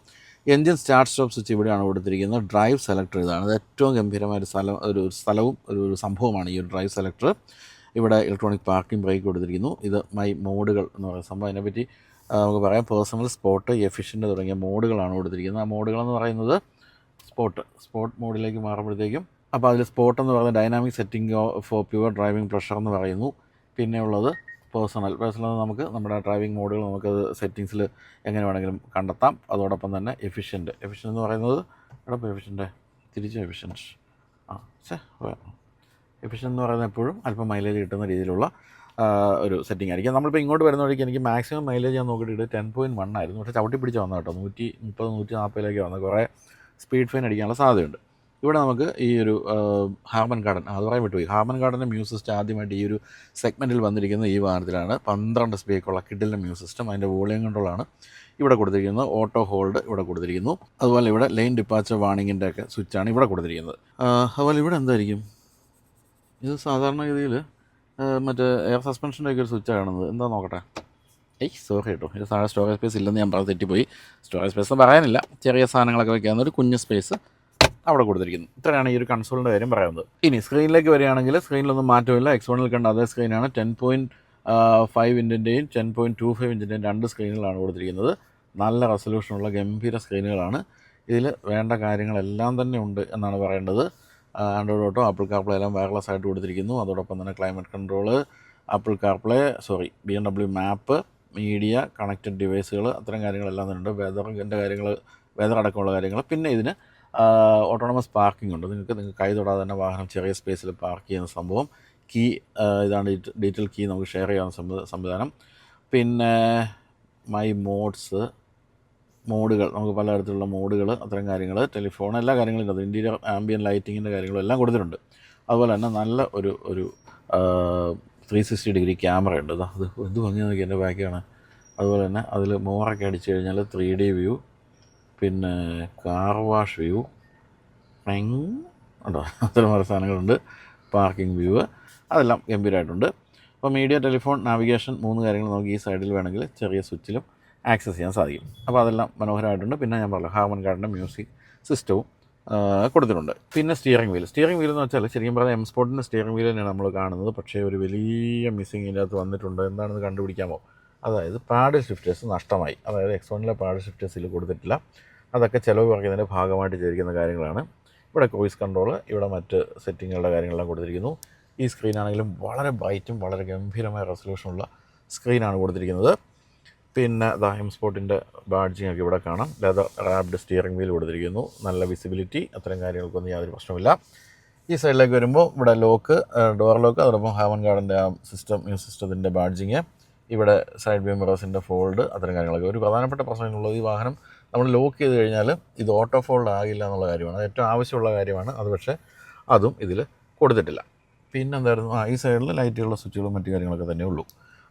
എൻജിൻ സ്റ്റാർട്ട് സ്റ്റോപ്പ് സ്വിച്ച് ഇവിടെയാണ് കൊടുത്തിരിക്കുന്നത്. ഡ്രൈവ് സെലക്ടർ ഇതാണ്. ഇത് ഏറ്റവും ഗംഭീരമായ ഒരു സ്ഥലവും ഒരു സംഭവമാണ് ഈ ഒരു ഡ്രൈവ് സെലക്ടർ. ഇവിടെ ഇലക്ട്രോണിക് പാർക്കിംഗ് ബ്രേക്ക് കൊടുത്തിരിക്കുന്നു. ഇത് മൈ മോഡുകൾ എന്ന് പറയുന്ന സംഭവം. അതിനെപ്പറ്റി നമുക്ക് പറയാം. പേഴ്സണൽ, സ്പോട്ട്, എഫിഷ്യൻ്റ് തുടങ്ങിയ മോഡുകളാണ് കൊടുത്തിരിക്കുന്നത്. ആ മോഡുകളെന്ന് പറയുന്നത് സ്പോട്ട് മോഡിലേക്ക് മാറുമ്പോഴത്തേക്കും, അപ്പോൾ അതിൽ സ്പോട്ട് എന്ന് പറയുന്നത് dynamic setting four pure driving pressure എന്ന് പറയുന്നു. പിന്നെ ഉള്ളത് പേഴ്സണൽ നമുക്ക് നമ്മുടെ ഡ്രൈവിംഗ് മോഡുകൾ നമുക്കത് സെറ്റിങ്സിൽ എങ്ങനെ വേണമെങ്കിലും കണ്ടെത്താം. അതോടൊപ്പം തന്നെ എഫിഷ്യൻ്റ് എന്ന് പറയുന്നത് എഫിഷ്യൻ്റ് എന്ന് പറയുന്നത് എപ്പോഴും അല്പം മൈലേജ് കിട്ടുന്ന രീതിയിലുള്ള ഒരു സെറ്റിംഗ് ആയിരിക്കും. നമ്മളിപ്പോൾ ഇങ്ങോട്ട് വരുന്ന വഴിക്ക് എനിക്ക് മാക്സിമം മൈലേജ് ഞാൻ നോക്കിയിട്ട് 10.1 ആയിരുന്നു. പക്ഷേ ചവിട്ടി പിടിച്ച് വന്ന കേട്ടോ. 130-140 വന്ന് കുറേ സ്പീഡ് ഫൈൻ അടിക്കാനുള്ള സാധ്യതയുണ്ട്. ഇവിടെ നമുക്ക് ഈ ഒരു ഹാർമൻ ഗാർഡൻ, അത് പറയാൻ വിട്ടുപോയി. ഹാർമൻ ഗാർഡൻ്റെ മ്യൂസിക് സിസ്റ്റം ആദ്യമായിട്ട് ഈ ഒരു സെഗ്മെൻറ്റിൽ വന്നിരിക്കുന്നത് ഈ വാഹനത്തിലാണ്. 12 സ്പീക്കറുള്ള കിഡിലിൻ്റെ മ്യൂസിക് സിസ്റ്റം, അതിൻ്റെ വോളിയം കൺട്രോളാണ് ഇവിടെ കൊടുത്തിരിക്കുന്നത്. ഓട്ടോ ഹോൾഡ് ഇവിടെ കൊടുത്തിരിക്കുന്നു. അതുപോലെ ഇവിടെ ലൈൻ ഡിപ്പാച്ചർ വാർണിങ്ങിൻ്റെ ഒക്കെ സ്വിച്ചാണ് ഇവിടെ കൊടുത്തിരിക്കുന്നത്. അതുപോലെ ഇവിടെ എന്തായിരിക്കും, ഇത് സാധാരണ രീതിയിൽ മറ്റേ എയർ സസ്പെൻഷൻ്റെ ഒക്കെ ഒരു സ്വിച്ചാണ് കാണുന്നത്. എന്താ നോക്കട്ടെ. സോറി കേട്ടോ, ഇത് താഴെ സ്റ്റോറേജ് സ്പേസ് ഇല്ലെന്ന് ഞാൻ പറഞ്ഞ് തെറ്റിപ്പോയി. സ്റ്റോറേജ് സ്പേസ് പറയാനില്ല, ചെറിയ സാധനങ്ങളൊക്കെ വയ്ക്കാവുന്ന ഒരു കുഞ്ഞ് സ്പേസ് അവിടെ കൊടുത്തിരിക്കുന്നു. ഇത്രയാണ് ഈ ഒരു കൺസോളിൻ്റെ കാര്യം പറയുന്നത്. ഇനി സ്ക്രീനിലേക്ക് വരികയാണെങ്കിൽ സ്ക്രീനിലൊന്നും മാറ്റമില്ല. X1-ൽ കണ്ട അതേ സ്ക്രീനാണ്. 10.5 ഇഞ്ചിൻ്റെയും 10.25 ഇഞ്ചിൻ്റെയും 2 സ്ക്രീനുകളാണ് കൊടുത്തിരിക്കുന്നത്. നല്ല റെസൊല്യൂഷനുള്ള ഗംഭീര സ്ക്രീനുകളാണ്. ഇതിൽ വേണ്ട കാര്യങ്ങളെല്ലാം തന്നെ ഉണ്ട് എന്നാണ് പറയേണ്ടത്. ആൻഡ്രോയിഡ് ഓട്ടോ, ആപ്പിൾ കാർപ്ലേ എല്ലാം വയർലെസ് ആയിട്ട് കൊടുത്തിരിക്കുന്നു. അതോടൊപ്പം തന്നെ ക്ലൈമറ്റ് കൺട്രോള്, BMW മാപ്പ്, മീഡിയ, കണക്റ്റഡ് ഡിവൈസുകൾ, അത്തരം കാര്യങ്ങളെല്ലാം തന്നെ ഉണ്ട്. വെതർ അടക്കമുള്ള കാര്യങ്ങൾ. പിന്നെ ഇതിന് ഓട്ടോണമസ് പാർക്കിംഗ് ഉണ്ട്. നിങ്ങൾക്ക് കൈ തൊടാതെ തന്നെ വാഹനം ചെറിയ സ്പേസിൽ പാർക്ക് ചെയ്യുന്ന സംഭവം. കീ ഇതാണ് ഡീറ്റെയിൽ കീ നമുക്ക് ഷെയർ ചെയ്യാവുന്ന സംവിധാനം. പിന്നെ മൈ മോഡുകൾ, നമുക്ക് പലതരത്തിലുള്ള മോഡുകൾ, അത്തരം കാര്യങ്ങൾ, ടെലിഫോൺ, എല്ലാ കാര്യങ്ങളും ഉണ്ട്. ഇൻറ്റീരിയർ ആംബിയൻ ലൈറ്റിങ്ങിൻ്റെ കാര്യങ്ങളും എല്ലാം കൊടുത്തിട്ടുണ്ട്. അതുപോലെ തന്നെ നല്ല ഒരു 360 ഡിഗ്രി ക്യാമറയുണ്ട്. അത് എന്ത് ഭംഗിയാന്ന് നോക്കി, എൻ്റെ ബാക്കാണ്. അതുപോലെ തന്നെ അതിൽ മോറൊക്കെ അടിച്ചു കഴിഞ്ഞാൽ 3D വ്യൂ, പിന്നെ കാർ വാഷ് വ്യൂ ഉണ്ടോ, അത്തരം പല സാധനങ്ങളുണ്ട്. പാർക്കിംഗ് വ്യൂ, അതെല്ലാം ഗംഭീരമായിട്ടുണ്ട്. അപ്പോൾ മീഡിയ, ടെലിഫോൺ, നാവിഗേഷൻ 3 കാര്യങ്ങൾ നമുക്ക് ഈ സൈഡിൽ വേണമെങ്കിൽ ചെറിയ സ്വിച്ചിലും ആക്സസ് ചെയ്യാൻ സാധിക്കും. അപ്പോൾ അതെല്ലാം മനോഹരമായിട്ടുണ്ട്. പിന്നെ ഞാൻ പറഞ്ഞു ഹാർമൻ ഗാർഡൻ്റെ മ്യൂസിക് സിസ്റ്റവും കൊടുത്തിട്ടുണ്ട്. പിന്നെ സ്റ്റിയറിംഗ് വീൽ എന്ന് വെച്ചാൽ ശരിക്കും പറഞ്ഞാൽ എം സ്പോർട്ടിൻ്റെ സ്റ്റിയറിംഗ് വീൽ തന്നെയാണ് നമ്മൾ കാണുന്നത്. പക്ഷേ ഒരു വലിയ മിസ്സിങ് ഇതിനകത്ത് വന്നിട്ടുണ്ട്. എന്താണെന്ന് കണ്ടുപിടിക്കാമോ? അതായത് പാഡിൽ ഷിഫ്റ്റേഴ്സ് നഷ്ടമായി. അതായത് X1-ലെ പാഡിൽ ഷിഫ്റ്റേഴ്സിൽ കൊടുത്തിട്ടില്ല. അതൊക്കെ ചിലവ് കുറയ്ക്കുന്നതിൻ്റെ ഭാഗമായിട്ട് ചെയ്തിരിക്കുന്ന കാര്യങ്ങളാണ്. ഇവിടെ ക്രൂയിസ് കൺട്രോൾ, ഇവിടെ മറ്റ് സെറ്റിങ്ങുകളുടെ കാര്യങ്ങളെല്ലാം കൊടുത്തിരിക്കുന്നു. ഈ സ്ക്രീനാണെങ്കിലും വളരെ ബ്രൈറ്റും വളരെ ഗംഭീരമായ റെസൊല്യൂഷനുള്ള സ്ക്രീനാണ് കൊടുത്തിരിക്കുന്നത്. പിന്നെ എം സ്പോർട്ടിൻ്റെ ബാഡ്ജിങ് ഒക്കെ ഇവിടെ കാണാം. ലെതർ റാപ്ഡ് സ്റ്റിയറിംഗ് വീൽ കൊടുത്തിരിക്കുന്നു. നല്ല വിസിബിലിറ്റി, അത്തരം കാര്യങ്ങൾക്കൊന്നും യാതൊരു പ്രശ്നമില്ല. ഈ സൈഡിലേക്ക് വരുമ്പോൾ ഇവിടെ ലോക്ക്, ഡോർ ലോക്ക്, അതോടൊപ്പം ഹാവൻ ഗാർഡിൻ്റെ ആ ന്യൂ സിസ്റ്റത്തിൻ്റെ ബാഡ്ജിങ്, ഇവിടെ സൈഡ് വ്യൂ മിറേഴ്സിൻ്റെ ഫോൾഡ്, അത്തരം കാര്യങ്ങളൊക്കെ. ഒരു പ്രധാനപ്പെട്ട പ്രശ്നമുള്ളത് ഈ വാഹനം നമ്മൾ ലോക്ക് ചെയ്ത് കഴിഞ്ഞാൽ ഇത് ഓട്ടോ ഫോൾഡ് ആകില്ല എന്നുള്ള കാര്യമാണ്. അത് ഏറ്റവും ആവശ്യമുള്ള കാര്യമാണ്. അത് പക്ഷേ അതും ഇതിൽ കൊടുത്തിട്ടില്ല. പിന്നെന്തായിരുന്നു, ഈ സൈഡിൽ ലൈറ്റുകളുടെ സ്വിച്ചുകളും മറ്റു കാര്യങ്ങളൊക്കെ തന്നെ ഉള്ളൂ.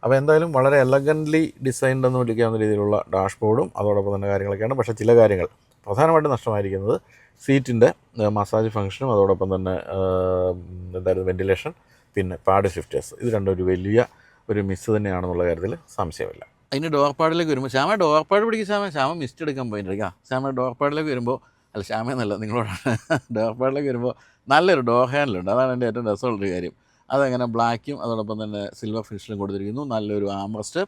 അപ്പോൾ എന്തായാലും വളരെ എലഗൻ്റ്ലി ഡിസൈൻഡ് എന്ന് വിളിക്കാവുന്ന രീതിയിലുള്ള ഡാഷ്ബോർഡും അതോടൊപ്പം തന്നെ കാര്യങ്ങളൊക്കെയാണ്. പക്ഷേ ചില കാര്യങ്ങൾ പ്രധാനമായിട്ട് നഷ്ടമായിരിക്കുന്നത് സീറ്റിൻ്റെ മസാജ് ഫംഗ്ഷനും അതോടൊപ്പം തന്നെ വെൻറ്റിലേഷൻ, പിന്നെ പാഡ് ഷിഫ്റ്റേഴ്സ്, ഇത് രണ്ടും ഒരു വലിയ ഒരു മിസ് തന്നെയാണെന്നുള്ള കാര്യത്തിൽ സംശയമില്ല. അതിന് ഡോർ പാഡിലേക്ക് വരുമ്പോൾ ഡോർ പാഡ് പിടിക്കും. ശ്യാമ മിസ്റ്റ് എടുക്കാൻ പോയിട്ടിരിക്കാം. ഡോർ പാഡിലേക്ക് വരുമ്പോൾ ശ്യാമെന്നല്ല നിങ്ങളോടാണ്, ഡോർ പാഡിലേക്ക് വരുമ്പോൾ നല്ലൊരു ഡോർ ഹാൻഡിലുണ്ട്. അതാണ് എൻ്റെ ഏറ്റവും രസമുള്ളൊരു കാര്യം. അതങ്ങനെ ബ്ലാക്കും അതോടൊപ്പം തന്നെ സിൽവർ ഫിനിഷിലും കൊടുത്തിരിക്കുന്നു. നല്ലൊരു ആംറസ്റ്റ്,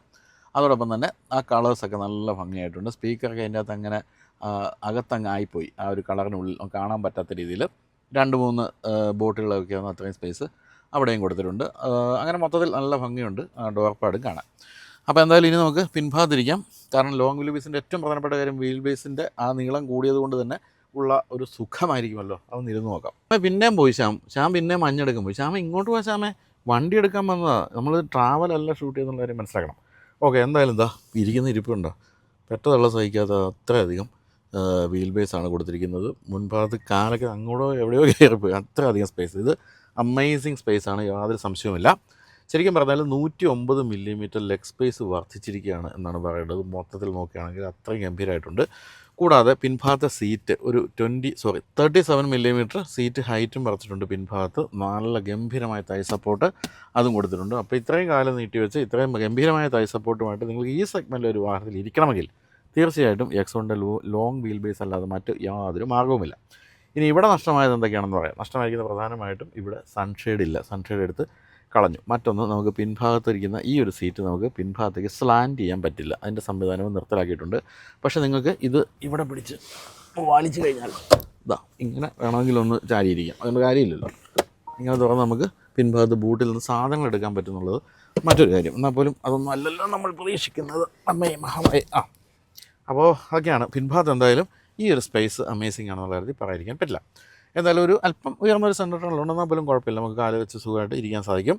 അതോടൊപ്പം തന്നെ ആ കളേഴ്സൊക്കെ നല്ല ഭംഗിയായിട്ടുണ്ട്. സ്പീക്കറൊക്കെ അതിൻ്റെ അകത്ത് അങ്ങനെ അകത്തങ്ങ് ആയിപ്പോയി, ആ ഒരു കളറിനുള്ളിൽ കാണാൻ പറ്റാത്ത രീതിയിൽ 2-3 ബോട്ടുകളൊക്കെ ആണ് അത്രയും സ്പേസ് അവിടെയും കൊടുത്തിട്ടുണ്ട്. അങ്ങനെ മൊത്തത്തിൽ നല്ല ഭംഗിയുണ്ട് ഡോർ പാഡും കാണാൻ. അപ്പോൾ എന്തായാലും ഇനി നമുക്ക് പിൻഭാഗത്തിരിക്കാം. കാരണം ലോങ് വീൽ ബേസിൻ്റെ ഏറ്റവും പ്രധാനപ്പെട്ട കാര്യം വീൽ ബേസിൻ്റെ ആ നീളം കൂടിയത് കൊണ്ട് തന്നെ ഉള്ള ഒരു സുഖമായിരിക്കുമല്ലോ. അതൊന്ന് ഇരുന്ന് നോക്കാം. പിന്നെയും പോയി ശ്യാം പിന്നെയും മഞ്ഞെടുക്കാൻ പോയി. ഇങ്ങോട്ട് പോയാൽ വണ്ടി എടുക്കാൻ വന്നതാണ്. നമ്മൾ ട്രാവലല്ല ഷൂട്ട് ചെയ്യുന്നുള്ള കാര്യം മനസ്സിലാക്കണം. ഓക്കെ, എന്തായാലും ഇരിക്കുന്ന ഇരിപ്പുണ്ടോ, പെട്ടതുള്ള സഹിക്കാത്ത അത്രയധികം വീൽ ബേസാണ് കൊടുത്തിരിക്കുന്നത്. മുൻഭാഗത്ത് കാലൊക്കെ അങ്ങോട്ടോ എവിടെയോ കയറിപ്പോയി, അത്രയധികം സ്പേസ്. ഇത് അമേസിങ് സ്പേസാണ്, യാതൊരു സംശയവുമില്ല. ശരിക്കും പറഞ്ഞാൽ 109 മില്ലിമീറ്റർ ലെഗ് സ്പേസ് വർദ്ധിച്ചിരിക്കുകയാണ് എന്നാണ് പറയേണ്ടത്. മൊത്തത്തിൽ നോക്കുകയാണെങ്കിൽ അത്രയും ഗംഭീരമായിട്ടുണ്ട്. കൂടാതെ പിൻഭാഗത്തെ സീറ്റ് ഒരു 37 മില്ലിമീറ്റർ സീറ്റ് ഹൈറ്റും വർദ്ധിച്ചിട്ടുണ്ട്. പിൻഭാഗത്ത് നല്ല ഗംഭീരമായ തൈ സപ്പോർട്ട് അതും കൊടുത്തിട്ടുണ്ട്. അപ്പോൾ ഇത്രയും കാലം നീട്ടിവെച്ച് ഇത്രയും ഗംഭീരമായ തൈ സപ്പോർട്ടുമായിട്ട് നിങ്ങൾക്ക് ഈ സെഗ്മെൻറ്റിൽ ഒരു വാഹനത്തിൽ ഇരിക്കണമെങ്കിൽ തീർച്ചയായിട്ടും എക്സോണിൻ്റെ ലോങ് വീൽ ബേസ് അല്ലാതെ മറ്റ് യാതൊരു മാർഗവുമില്ല. ഇനി ഇവിടെ നഷ്ടമായത് എന്തൊക്കെയാണെന്ന് പറയാം. നഷ്ടമായിരിക്കുന്ന പ്രധാനമായിട്ടും ഇവിടെ സൺഷെയ്ഡ് ഇല്ല, സൺഷെയ്ഡ് എടുത്ത് കളഞ്ഞു. മറ്റൊന്ന്, നമുക്ക് പിൻഭാഗത്തിരിക്കുന്ന ഈ ഒരു സീറ്റ് നമുക്ക് പിൻഭാഗത്തേക്ക് സ്ലാൻഡ് ചെയ്യാൻ പറ്റില്ല, അതിൻ്റെ സംവിധാനവും നിർത്തലാക്കിയിട്ടുണ്ട്. പക്ഷേ നിങ്ങൾക്ക് ഇത് ഇവിടെ പിടിച്ച് വലിച്ചു കഴിഞ്ഞാൽ ഇങ്ങനെ വേണമെങ്കിലൊന്ന് ചാരിയിരിക്കാം, അതുകൊണ്ട് കാര്യമില്ലല്ലോ. ഇങ്ങനെ തുറന്ന് നമുക്ക് പിൻഭാഗത്ത് ബൂട്ടിൽ നിന്ന് സാധനങ്ങൾ എടുക്കാൻ പറ്റുന്നുള്ളത് മറ്റൊരു കാര്യം. എന്നാൽ പോലും അതൊന്നും അല്ലല്ലോ നമ്മൾ പ്രതീക്ഷിക്കുന്നത്. അമ്മേ മഹാമേ. അപ്പോൾ അതൊക്കെയാണ് പിൻഭാഗത്ത്. എന്തായാലും ഈ ഒരു സ്പേസ് അമേസിംഗ് ആണെന്നുള്ള കാര്യത്തിൽ പറയാതിരിക്കാൻ പറ്റില്ല. എന്തായാലും ഒരു അല്പം ഉയർന്നൊരു സെൻറ്ററുകളുണ്ടെന്നാൽ പോലും കുഴപ്പമില്ല, നമുക്ക് കാല് വെച്ച് സുഖമായിട്ട് ഇരിക്കാൻ സാധിക്കും.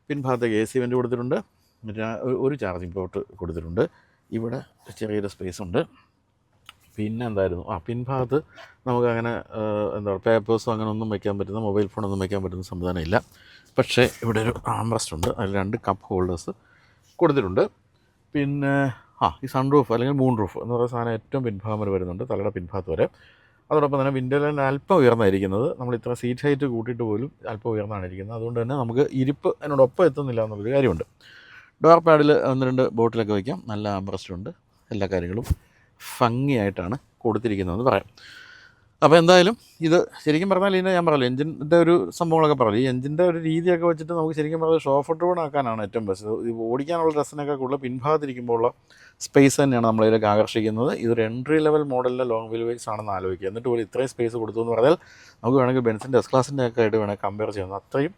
പിൻഭാഗത്തേക്ക് AC വെൻ്റ് കൊടുത്തിട്ടുണ്ട്, ഒരു ചാർജിങ് പോർട്ട് കൊടുത്തിട്ടുണ്ട്. ഇവിടെ ചെറിയൊരു സ്പേസ് ഉണ്ട്. പിന്നെ എന്തായിരുന്നു, പിൻഭാഗത്ത് നമുക്കങ്ങനെ പേപ്പേഴ്സോ അങ്ങനെ ഒന്നും വയ്ക്കാൻ പറ്റുന്ന, മൊബൈൽ ഫോണൊന്നും വയ്ക്കാൻ പറ്റുന്ന സംവിധാനം ഇല്ല. പക്ഷേ ഇവിടെ ഒരു ആംറസ്റ്റ് ഉണ്ട്, അതിൽ 2 കപ്പ് ഹോൾഡേഴ്സ് കൊടുത്തിട്ടുണ്ട്. പിന്നെ ഈ സൺ റൂഫ് അല്ലെങ്കിൽ മൂൺ റൂഫ് എന്ന് പറയുന്ന സാധനം ഏറ്റവും പിൻഭാഗം വരെ വരുന്നുണ്ട്, തലയുടെ പിൻഭാഗത്ത് വരെ. അതോടൊപ്പം തന്നെ വിൻഡോ ലൈൻ അല്പം ഉയർന്നായിരിക്കുന്നത്, നമ്മൾ ഇത്ര സീറ്റ് ഹൈറ്റ് കൂട്ടിയിട്ട് പോലും അല്പം ഉയർന്നാണ് ഇരിക്കുന്നത്. അതുകൊണ്ട് തന്നെ നമുക്ക് ഇരിപ്പ് അതിനോടൊപ്പം എത്തുന്നില്ല എന്നുള്ളൊരു കാര്യമുണ്ട്. ഡോർ പാഡിൽ 1-2 ബോട്ടിലൊക്കെ വയ്ക്കാം, നല്ല ആംറസ്റ്റ് ഉണ്ട്, എല്ലാ കാര്യങ്ങളും ഭംഗിയായിട്ടാണ് കൊടുത്തിരിക്കുന്നതെന്ന് പറയാം. അപ്പോൾ എന്തായാലും ഇത് ശരിക്കും പറഞ്ഞാൽ ഇതിനെ ഞാൻ പറയില്ല, എഞ്ചിൻ്റെ ഒരു സംഭവങ്ങളൊക്കെ പറയില്ല, ഈ എഞ്ചിൻ്റെ ഒരു രീതിയൊക്കെ വെച്ചിട്ട് നമുക്ക് ശരിക്കും പറഞ്ഞാൽ ഷോഫ് ഡ്രോൺ ആക്കാനാണ് ഏറ്റവും ബെസ്റ്റ്. ഇത് ഓടിക്കാനുള്ള രസത്തിനൊക്കെ കൂടുതൽ പിൻഭാഗത്തിരിക്കുമ്പോൾ ഉള്ള സ്പേസ് തന്നെയാണ് നമ്മളിതിലേക്ക് ആകർഷിക്കുന്നത്. ഇതൊരു എൻട്രി ലെവൽ മോഡലിലെ ലോങ് വീൽ ബേസ് ആണെന്ന് ആലോചിക്കുക. എന്നിട്ട് പോലും ഇത്രയും സ്പേസ് കൊടുത്തു എന്ന് പറഞ്ഞാൽ നമുക്ക് വേണമെങ്കിൽ ബെൻസിൻ്റെ എസ് ക്ലാസിൻ്റെ ഒക്കെ ആയിട്ട് വേണമെങ്കിൽ കമ്പയർ ചെയ്യുന്നത്. അത്രയും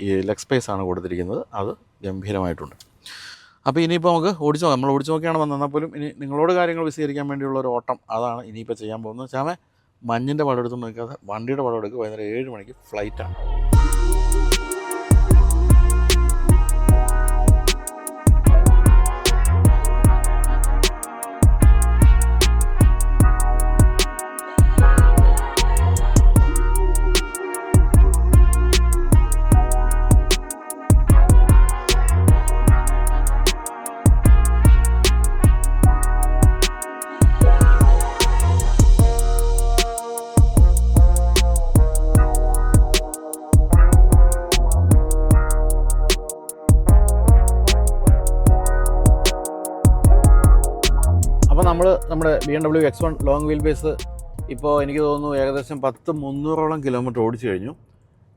ഈ ലെഗ് സ്പേസ് ആണ് കൊടുത്തിരിക്കുന്നത്, അത് ഗംഭീരമായിട്ടുണ്ട്. അപ്പോൾ ഇനിയിപ്പോൾ നമുക്ക് നമ്മൾ ഓടിച്ച് നോക്കിയാണ് വന്നാൽ പോലും ഇനി നിങ്ങളോട് കാര്യങ്ങൾ വിശദീകരിക്കാൻ വേണ്ടിയുള്ള ഒരു ഓട്ടം, അതാണ് ഇനിയിപ്പോൾ ചെയ്യാൻ പോകുന്നത്. മഞ്ഞിൻ്റെ പടം എടുത്ത് നോക്കാതെ വണ്ടിയുടെ പടം എടുക്കുക. വൈകുന്നേരം 7 മണിക്ക് ഫ്ലൈറ്റാണ്. അപ്പോൾ നമ്മുടെ BMW X1 long wheel base ഇപ്പോൾ എനിക്ക് തോന്നുന്നു ഏകദേശം 10-300ഓളം കിലോമീറ്റർ ഓടിച്ചു കഴിഞ്ഞു.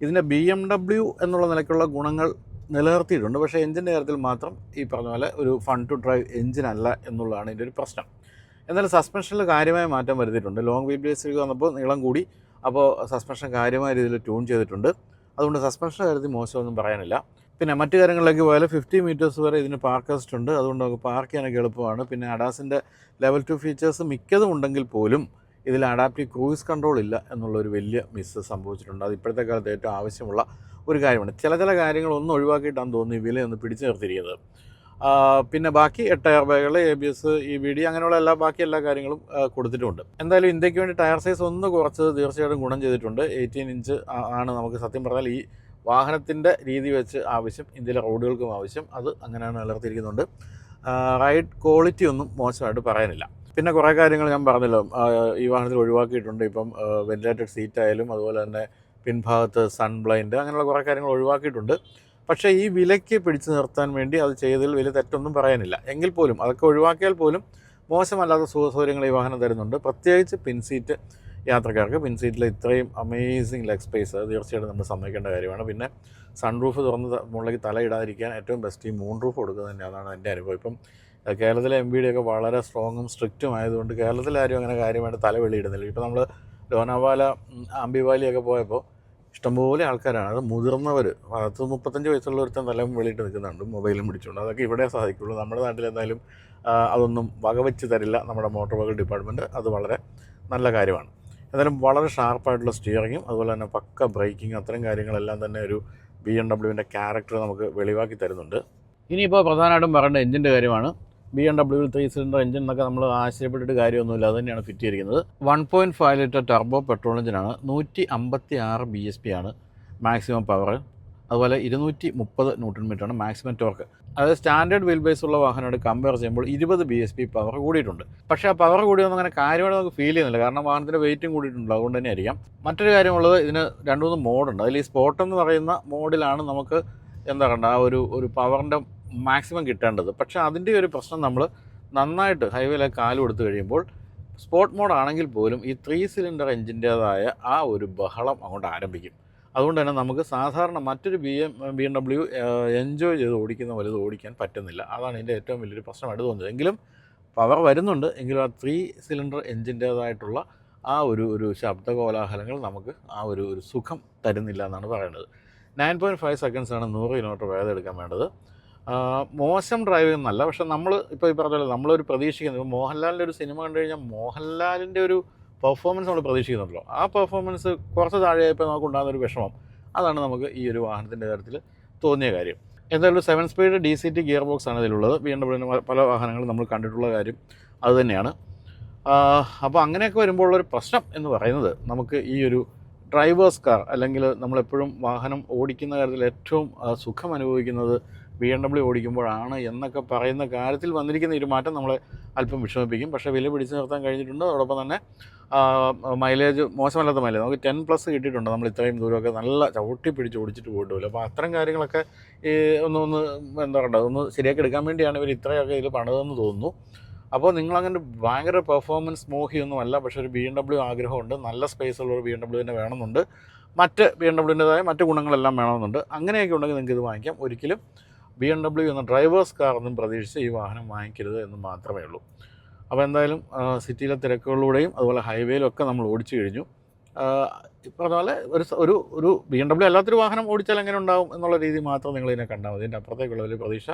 ഇതിൻ്റെ BMW എന്നുള്ള നിലയ്ക്കുള്ള ഗുണങ്ങൾ നിലനിർത്തിയിട്ടുണ്ട്. പക്ഷേ എഞ്ചിൻ്റെ കാര്യത്തിൽ മാത്രം ഈ പറഞ്ഞ പോലെ ഒരു ഫൺ ടു ഡ്രൈവ് എഞ്ചിനല്ല എന്നുള്ളതാണ് ഇതിൻ്റെ ഒരു പ്രശ്നം. എന്നാലും സസ്പെൻഷനിൽ കാര്യമായ മാറ്റം വരുത്തിയിട്ടുണ്ട്. ലോങ് വീൽ ബേസിലേക്ക് വന്നപ്പോൾ നീളം കൂടി, അപ്പോൾ സസ്പെൻഷൻ കാര്യമായ രീതിയിൽ ട്യൂൺ ചെയ്തിട്ടുണ്ട്. അതുകൊണ്ട് സസ്പെൻഷൻ്റെ കാര്യത്തിൽ മോശമൊന്നും പറയാനില്ല. പിന്നെ മറ്റു കാര്യങ്ങളിലേക്ക് പോയാൽ 50 മീറ്റേഴ്സ് വരെ ഇതിന് പാർക്ക് അസിസ്റ്റ് ഉണ്ട്, അതുകൊണ്ട് നമുക്ക് പാർക്ക് ചെയ്യാനൊക്കെ എളുപ്പമാണ്. പിന്നെ അഡാസിൻ്റെ ലെവൽ 2 ഫീച്ചേഴ്സ് മിക്കതും ഉണ്ടെങ്കിൽ പോലും ഇതിൽ അഡാപ്റ്റീവ് ക്രൂയിസ് കൺട്രോൾ ഇല്ല എന്നുള്ളൊരു വലിയ മിസ് സംഭവിച്ചിട്ടുണ്ട്. അത് ഇപ്പോഴത്തെ കാലത്ത് ഏറ്റവും ആവശ്യമുള്ള ഒരു കാര്യമാണ്. ചില കാര്യങ്ങളൊന്നും ഒഴിവാക്കിയിട്ടാണ് തോന്നുന്നു ഈ വിലയൊന്ന് പിടിച്ചു നിർത്തിയിരിക്കുന്നത്. പിന്നെ ബാക്കി ടയർ ബാഗുകൾ, ABS, EBD അങ്ങനെയുള്ള ബാക്കി എല്ലാ കാര്യങ്ങളും കൊടുത്തിട്ടുമുണ്ട്. എന്തായാലും ഇന്ത്യക്ക് വേണ്ടി ടയർ സൈസ് ഒന്ന് കുറച്ചത് തീർച്ചയായിട്ടും ഗുണം ചെയ്തിട്ടുണ്ട്. 18 ഇഞ്ച് ആണ് നമുക്ക് സത്യം പറഞ്ഞാൽ ഈ വാഹനത്തിൻ്റെ രീതി വെച്ച് ആവശ്യം, ഇന്ത്യയിലെ റോഡുകൾക്കും ആവശ്യം. അത് അങ്ങനെയാണ് നിലനിർത്തിയിരിക്കുന്നുണ്ട്. റൈഡ് ക്വാളിറ്റി ഒന്നും മോശമായിട്ട് പറയാനില്ല. പിന്നെ കുറേ കാര്യങ്ങൾ ഞാൻ പറഞ്ഞല്ലോ ഈ വാഹനത്തിൽ ഒഴിവാക്കിയിട്ടുണ്ട്. ഇപ്പം വെന്റിലേറ്റഡ് സീറ്റായാലും അതുപോലെ തന്നെ പിൻഭാഗത്ത് സൺ ബ്ലൈൻഡ് അങ്ങനെയുള്ള കുറേ കാര്യങ്ങൾ ഒഴിവാക്കിയിട്ടുണ്ട്. പക്ഷേ ഈ വിലയ്ക്ക് പിടിച്ചു നിർത്താൻ വേണ്ടി അത് ചെയ്തതിൽ വലിയ തെറ്റൊന്നും പറയാനില്ല. എങ്കിൽ പോലും അതൊക്കെ ഒഴിവാക്കിയാൽ പോലും മോശമല്ലാത്ത സുഖസൗകര്യങ്ങൾ ഈ വാഹനം തരുന്നുണ്ട്. പ്രത്യേകിച്ച് പിൻസീറ്റ് യാത്രക്കാർക്ക് പിൻസീറ്റിൽ ഇത്രയും അമേസിങ് ലെഗ് സ്പേസ് അത് തീർച്ചയായിട്ടും നമ്മൾ സമ്മതിക്കേണ്ട കാര്യമാണ്. പിന്നെ സൺറൂഫ് തുറന്ന് മുകളിലേക്ക് തലയിടാതിരിക്കാൻ ഏറ്റവും ബെസ്റ്റ് ഈ മൂൺ റൂഫ് കൊടുക്കുന്നത് തന്നെ. അതാണ് എൻ്റെ അനുഭവം. ഇപ്പം കേരളത്തിലെ MBD ഒക്കെ വളരെ സ്ട്രോങ്ങും സ്ട്രിക്റ്റും ആയതുകൊണ്ട് കേരളത്തിലാരും അങ്ങനെ കാര്യമായിട്ട് തല വെളിയിടുന്നില്ല. ഇപ്പോൾ നമ്മൾ ലോനാവാല, അംബിവാലിയൊക്കെ പോയപ്പോൾ ഇഷ്ടംപോലെ ആൾക്കാരാണ്. അത് മുതിർന്നവർ 35 വയസ്സുള്ള ഒരുത്തൻ തലം വെളിയിട്ട് നിൽക്കുന്നുണ്ട് മൊബൈലും പിടിച്ചുകൊണ്ട്. അതൊക്കെ ഇവിടെ സാധിക്കുള്ളൂ. നമ്മുടെ നാട്ടിൽ എന്തായാലും അതൊന്നും വകവെച്ച് തരില്ല നമ്മുടെ മോട്ടോർ വെഹിക്കിൾ ഡിപ്പാർട്ട്മെൻറ്റ്. അത് വളരെ നല്ല കാര്യമാണ്. എന്തായാലും വളരെ ഷാർപ്പായിട്ടുള്ള സ്റ്റിയറിങ്ങും അതുപോലെ തന്നെ പക്ക ബ്രേക്കിങ്ങും അത്തരം കാര്യങ്ങളെല്ലാം തന്നെ ഒരു BMW ക്യാരക്ടർ നമുക്ക് വെളിവാക്കി തരുന്നുണ്ട്. ഇനിയിപ്പോൾ പ്രധാനമായിട്ടും പറയേണ്ട എഞ്ചിൻ്റെ കാര്യമാണ്. BMW 3 സിലിണ്ടർ എഞ്ചിൻ എന്നൊക്കെ നമ്മൾ ആശ്ചര്യപ്പെട്ടിട്ട് കാര്യമൊന്നുമില്ല. അത് തന്നെയാണ് ഫിറ്റ് ചെയ്തിരിക്കുന്നത്. 1.5 ലിറ്റർ ടർബോ പെട്രോൾ എഞ്ചിനാണ്. 156 BSP ആണ് മാക്സിമം പവർ. അതുപോലെ 230 Nm ആണ് മാക്സിമം ടോർക്ക്. അതായത് സ്റ്റാൻഡേർഡ് വീൽ ബേസ് ഉള്ള വാഹനമായിട്ട് കമ്പയർ ചെയ്യുമ്പോൾ 20 BSP പവർ കൂടിയിട്ടുണ്ട്. പക്ഷേ ആ പവർ കൂടിയൊന്നും അങ്ങനെ കാര്യമായിട്ട് നമുക്ക് ഫീൽ ചെയ്യുന്നില്ല. കാരണം വാഹനത്തിൻ്റെ വെയിറ്റും കൂടിയിട്ടുണ്ട്. അതുകൊണ്ട് തന്നെ ആയിരിക്കാം. മറ്റൊരു കാര്യമുള്ളത്, ഇതിന് 2-3 മോഡുണ്ട്. അതിൽ ഈ സ്പോർട്ട് എന്ന് പറയുന്ന മോഡിലാണ് നമുക്ക് എന്താ പറയുക ആ ഒരു പവറിൻ്റെ മാക്സിമം കിട്ടേണ്ടത്. പക്ഷേ അതിൻ്റെ ഒരു പ്രശ്നം, നമ്മൾ നന്നായിട്ട് ഹൈവേയിലേക്ക് കാല് കൊടുത്തു കഴിയുമ്പോൾ സ്പോർട്ട് മോഡാണെങ്കിൽ പോലും ഈ 3 സിലിണ്ടർ എഞ്ചിൻ്റേതായ ആ ഒരു ബഹളം അങ്ങോട്ട് ആരംഭിക്കും. അതുകൊണ്ട് തന്നെ നമുക്ക് സാധാരണ മറ്റൊരു BMW എൻജോയ് ചെയ്ത് ഓടിക്കുന്ന വലുത് ഓടിക്കാൻ പറ്റുന്നില്ല. അതാണ് ഇതിൻ്റെ ഏറ്റവും വലിയൊരു പ്രശ്നമായിട്ട് തോന്നുന്നത്. എങ്കിലും പവർ വരുന്നുണ്ട്. എങ്കിലും ആ 3 സിലിണ്ടർ എഞ്ചിൻ്റേതായിട്ടുള്ള ആ ഒരു ശബ്ദ കോലാഹലങ്ങൾ നമുക്ക് ആ ഒരു സുഖം തരുന്നില്ല എന്നാണ് പറയുന്നത്. 9.5 സെക്കൻഡ്സാണ് 100 കിലോമീറ്റർ വേഗത എടുക്കാൻ വേണ്ടത്. മോശം ഡ്രൈവിംഗ് എന്നല്ല. പക്ഷേ നമ്മൾ ഇപ്പോൾ ഈ പറഞ്ഞല്ലോ, നമ്മളൊരു പ്രതീക്ഷിക്കുന്നത്, ഇപ്പോൾ മോഹൻലാലിൻ്റെ ഒരു സിനിമ കണ്ടു കഴിഞ്ഞാൽ മോഹൻലാലിൻ്റെ ഒരു പെർഫോമൻസ് നമ്മൾ പ്രതീക്ഷിക്കുന്നുണ്ടല്ലോ. ആ പെർഫോമൻസ് കുറച്ച് താഴെയായപ്പോൾ നമുക്ക് ഉണ്ടാകുന്നൊരു വിഷമം. അതാണ് നമുക്ക് ഈ ഒരു വാഹനത്തിൻ്റെ കാര്യത്തിൽ തോന്നിയ കാര്യം. എന്തായാലും 7 സ്പീഡ് DCT ഗിയർ ബോക്സ് ആണ് ഇതിലുള്ളത്. BMW പല വാഹനങ്ങളും നമ്മൾ കണ്ടിട്ടുള്ള കാര്യം അതുതന്നെയാണ്. അപ്പോൾ അങ്ങനെയൊക്കെ വരുമ്പോൾ ഉള്ളൊരു പ്രശ്നം എന്ന് പറയുന്നത്, നമുക്ക് ഈ ഒരു ഡ്രൈവേഴ്സ് കാർ അല്ലെങ്കിൽ നമ്മളെപ്പോഴും വാഹനം ഓടിക്കുന്ന കാര്യത്തിൽ ഏറ്റവും സുഖം അനുഭവിക്കുന്നത് BMW ഓടിക്കുമ്പോഴാണ് എന്നൊക്കെ പറയുന്ന കാര്യത്തിൽ വന്നിരിക്കുന്ന ഒരു മാറ്റം നമ്മളെ അല്പം വിഷമിപ്പിക്കും. പക്ഷേ വില പിടിച്ചു നിർത്താൻ കഴിഞ്ഞിട്ടുണ്ട്. അതോടൊപ്പം തന്നെ മൈലേജ് മോശമല്ലാത്ത മൈലേജ് നമുക്ക് 10+ കിട്ടിയിട്ടുണ്ട്. നമ്മൾ ഇത്രയും ദൂരമൊക്കെ നല്ല ചവിട്ടി പിടിച്ച് ഓടിച്ചിട്ട് പോയിട്ടുമില്ല. അപ്പോൾ അത്തരം കാര്യങ്ങളൊക്കെ ഒന്ന് എന്താ പറയുക, ഒന്ന് ശരിയാക്കി എടുക്കാൻ വേണ്ടിയാണ് ഇവർ ഇത്രയൊക്കെ ഇതിൽ പണിതെന്ന് തോന്നുന്നു. അപ്പോൾ നിങ്ങളങ്ങനെ ഭയങ്കര പെർഫോമൻസ് മോഹിയൊന്നുമല്ല. പക്ഷേ ഒരു BMW ആഗ്രഹമുണ്ട്. നല്ല സ്പേസ് ഉള്ള ഒരു BMW തന്നെ വേണമെന്നുണ്ട്. മറ്റ് BMWൻ്റെതായ മറ്റ് ഗുണങ്ങളെല്ലാം വേണമെന്നുണ്ട്. അങ്ങനെയൊക്കെ ഉണ്ടെങ്കിൽ നിങ്ങൾക്ക് ഇത് വാങ്ങിക്കാം. ഒരിക്കലും BMW എന്ന ഡ്രൈവേഴ്സ് കാർ ഒന്നും പ്രതീക്ഷിച്ച് ഈ വാഹനം വാങ്ങിക്കരുത് എന്ന് മാത്രമേ ഉള്ളൂ. അപ്പോൾ എന്തായാലും സിറ്റിയിലെ തിരക്കുകളിലൂടെയും അതുപോലെ ഹൈവേയിലൊക്കെ നമ്മൾ ഓടിച്ചു കഴിഞ്ഞു. പറഞ്ഞ പോലെ ഒരു BMW അല്ലാത്തൊരു വാഹനം ഓടിച്ചാൽ എങ്ങനെ ഉണ്ടാവും എന്നുള്ള രീതി മാത്രം നിങ്ങളിതിനെ കണ്ടാൽ മതി. ഇതിൻ്റെ അപ്പുറത്തേക്കുള്ള ഒരു പ്രതീക്ഷ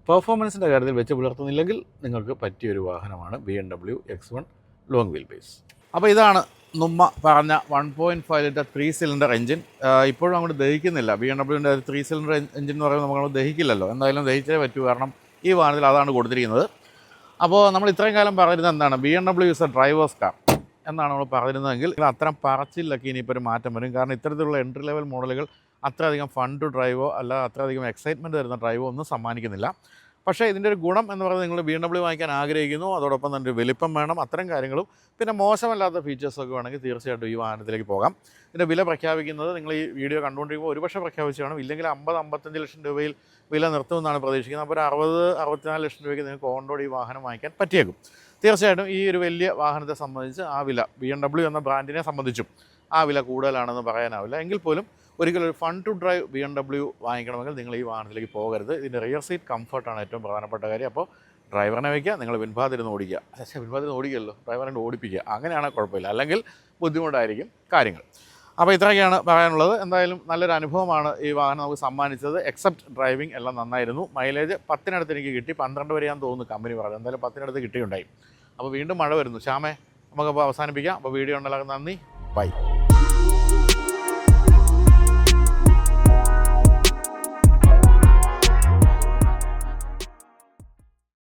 പെർഫോമൻസിൻ്റെ കാര്യത്തിൽ വെച്ച് പുലർത്തുന്നില്ലെങ്കിൽ നിങ്ങൾക്ക് പറ്റിയൊരു വാഹനമാണ് BMW X1 long wheel base. അപ്പോൾ ഇതാണ് നുമ്മ പറഞ്ഞ 1.5 ലിറ്റർ 3 സിലിണ്ടർ എഞ്ചിൻ. ഇപ്പോഴും അങ്ങോട്ട് ദഹിക്കുന്നില്ല. BMWൻ്റെ 3 സിലിണ്ടർ എഞ്ചിൻ എന്ന് പറയുമ്പോൾ നമുക്ക് ദഹിക്കില്ലല്ലോ. എന്തായാലും ദഹിച്ചേ പറ്റൂ. കാരണം ഈ വാഹനത്തിൽ അതാണ് കൊടുത്തിരിക്കുന്നത്. അപ്പോൾ നമ്മൾ ഇത്രയും കാലം പറഞ്ഞിരുന്നത് എന്താണ്, BMW is A drivers car എന്നാണ് നമ്മൾ പറഞ്ഞിരുന്നതെങ്കിൽ അത്തരം പറച്ചിലൊക്കെ ഇനിയിപ്പോൾ ഒരു മാറ്റം വരും. കാരണം ഇത്തരത്തിലുള്ള എൻട്രി ലെവൽ മോഡലുകൾ അത്രയധികം ഫൺ ടു ഡ്രൈവോ അല്ല അത്രയധികം എക്സൈറ്റ്മെൻറ്റ് തരുന്ന ഡ്രൈവോ ഒന്നും സമ്മാനിക്കുന്നില്ല. പക്ഷേ ഇതിൻ്റെ ഒരു ഗുണം എന്ന് പറയുന്നത്, നിങ്ങൾ BMW വാങ്ങിക്കാൻ ആഗ്രഹിക്കുന്നു, അതോടൊപ്പം തന്നെ വലിപ്പം വേണം, അത്തരം കാര്യങ്ങളും പിന്നെ മോശമല്ലാത്ത ഫീച്ചേഴ്സൊക്കെ വേണമെങ്കിൽ തീർച്ചയായിട്ടും ഈ വാഹനത്തിലേക്ക് പോകാം. ഇതിൻ്റെ വില പ്രഖ്യാപിക്കുന്നത് നിങ്ങൾ ഈ വീഡിയോ കണ്ടുകൊണ്ടിരിക്കുമ്പോൾ ഒരുപക്ഷെ പ്രഖ്യാപിച്ച് കാണും. ഇല്ലെങ്കിൽ 50-55 ലക്ഷം രൂപയിൽ വില നിർത്തുമെന്നാണ് പ്രതീക്ഷിക്കുന്നത്. അപ്പോൾ ഒരു 60-64 ലക്ഷം രൂപയ്ക്ക് നിങ്ങൾക്ക് ഓൺറോഡ് ഈ വാഹനം വാങ്ങിക്കാൻ പറ്റിയേക്കും. തീർച്ചയായിട്ടും ഈ ഒരു വലിയ വാഹനത്തെ സംബന്ധിച്ച് ആ വില BMW എന്ന ബ്രാൻഡിനെ സംബന്ധിച്ചും ആ വില കൂടുതലാണെന്ന് പറയാനാവില്ല. എങ്കിൽ പോലും ഒരിക്കലും ഒരു ഫൺ ടു ഡ്രൈവ് BMW വാങ്ങിക്കണമെങ്കിൽ നിങ്ങൾ ഈ വാഹനത്തിലേക്ക് പോകരുത്. ഇതിൻ്റെ റിയർ സീറ്റ് കംഫർട്ടാണ് ഏറ്റവും പ്രധാനപ്പെട്ട കാര്യം. അപ്പോൾ ഡ്രൈവറിനെ വയ്ക്കുക, നിങ്ങൾ പിൻഭാഗത്തിരുന്ന് ഓടിക്കുക. പിൻഭാഗത്തിരുന്ന് ഓടിക്കുമല്ലോ, ഡ്രൈവറിനെ ഓടിപ്പിക്കുക. അങ്ങനെയാണെങ്കിൽ കുഴപ്പമില്ല. അല്ലെങ്കിൽ ബുദ്ധിമുട്ടായിരിക്കും കാര്യങ്ങൾ. അപ്പോൾ ഇത്രയൊക്കെയാണ് പറയാനുള്ളത്. എന്തായാലും നല്ലൊരു അനുഭവമാണ് ഈ വാഹനം നമുക്ക് സമ്മാനിച്ചത്. എക്സെപ്റ്റ് ഡ്രൈവിംഗ് എല്ലാം നന്നായിരുന്നു. മൈലേജ് 10-നടുത്ത് എനിക്ക് കിട്ടി. 12 വരെയാണെന്ന് തോന്നുന്നു കമ്പനി പറഞ്ഞത്. എന്തായാലും 10-നടുത്ത് കിട്ടിയുണ്ടായി. അപ്പോൾ വീണ്ടും മഴ വരുന്നു. ശ്യാമേ, നമുക്കപ്പോൾ അവസാനിപ്പിക്കാം. അപ്പോൾ വീഡിയോ ഉണ്ടല്ലോ, നന്ദി, ബൈ.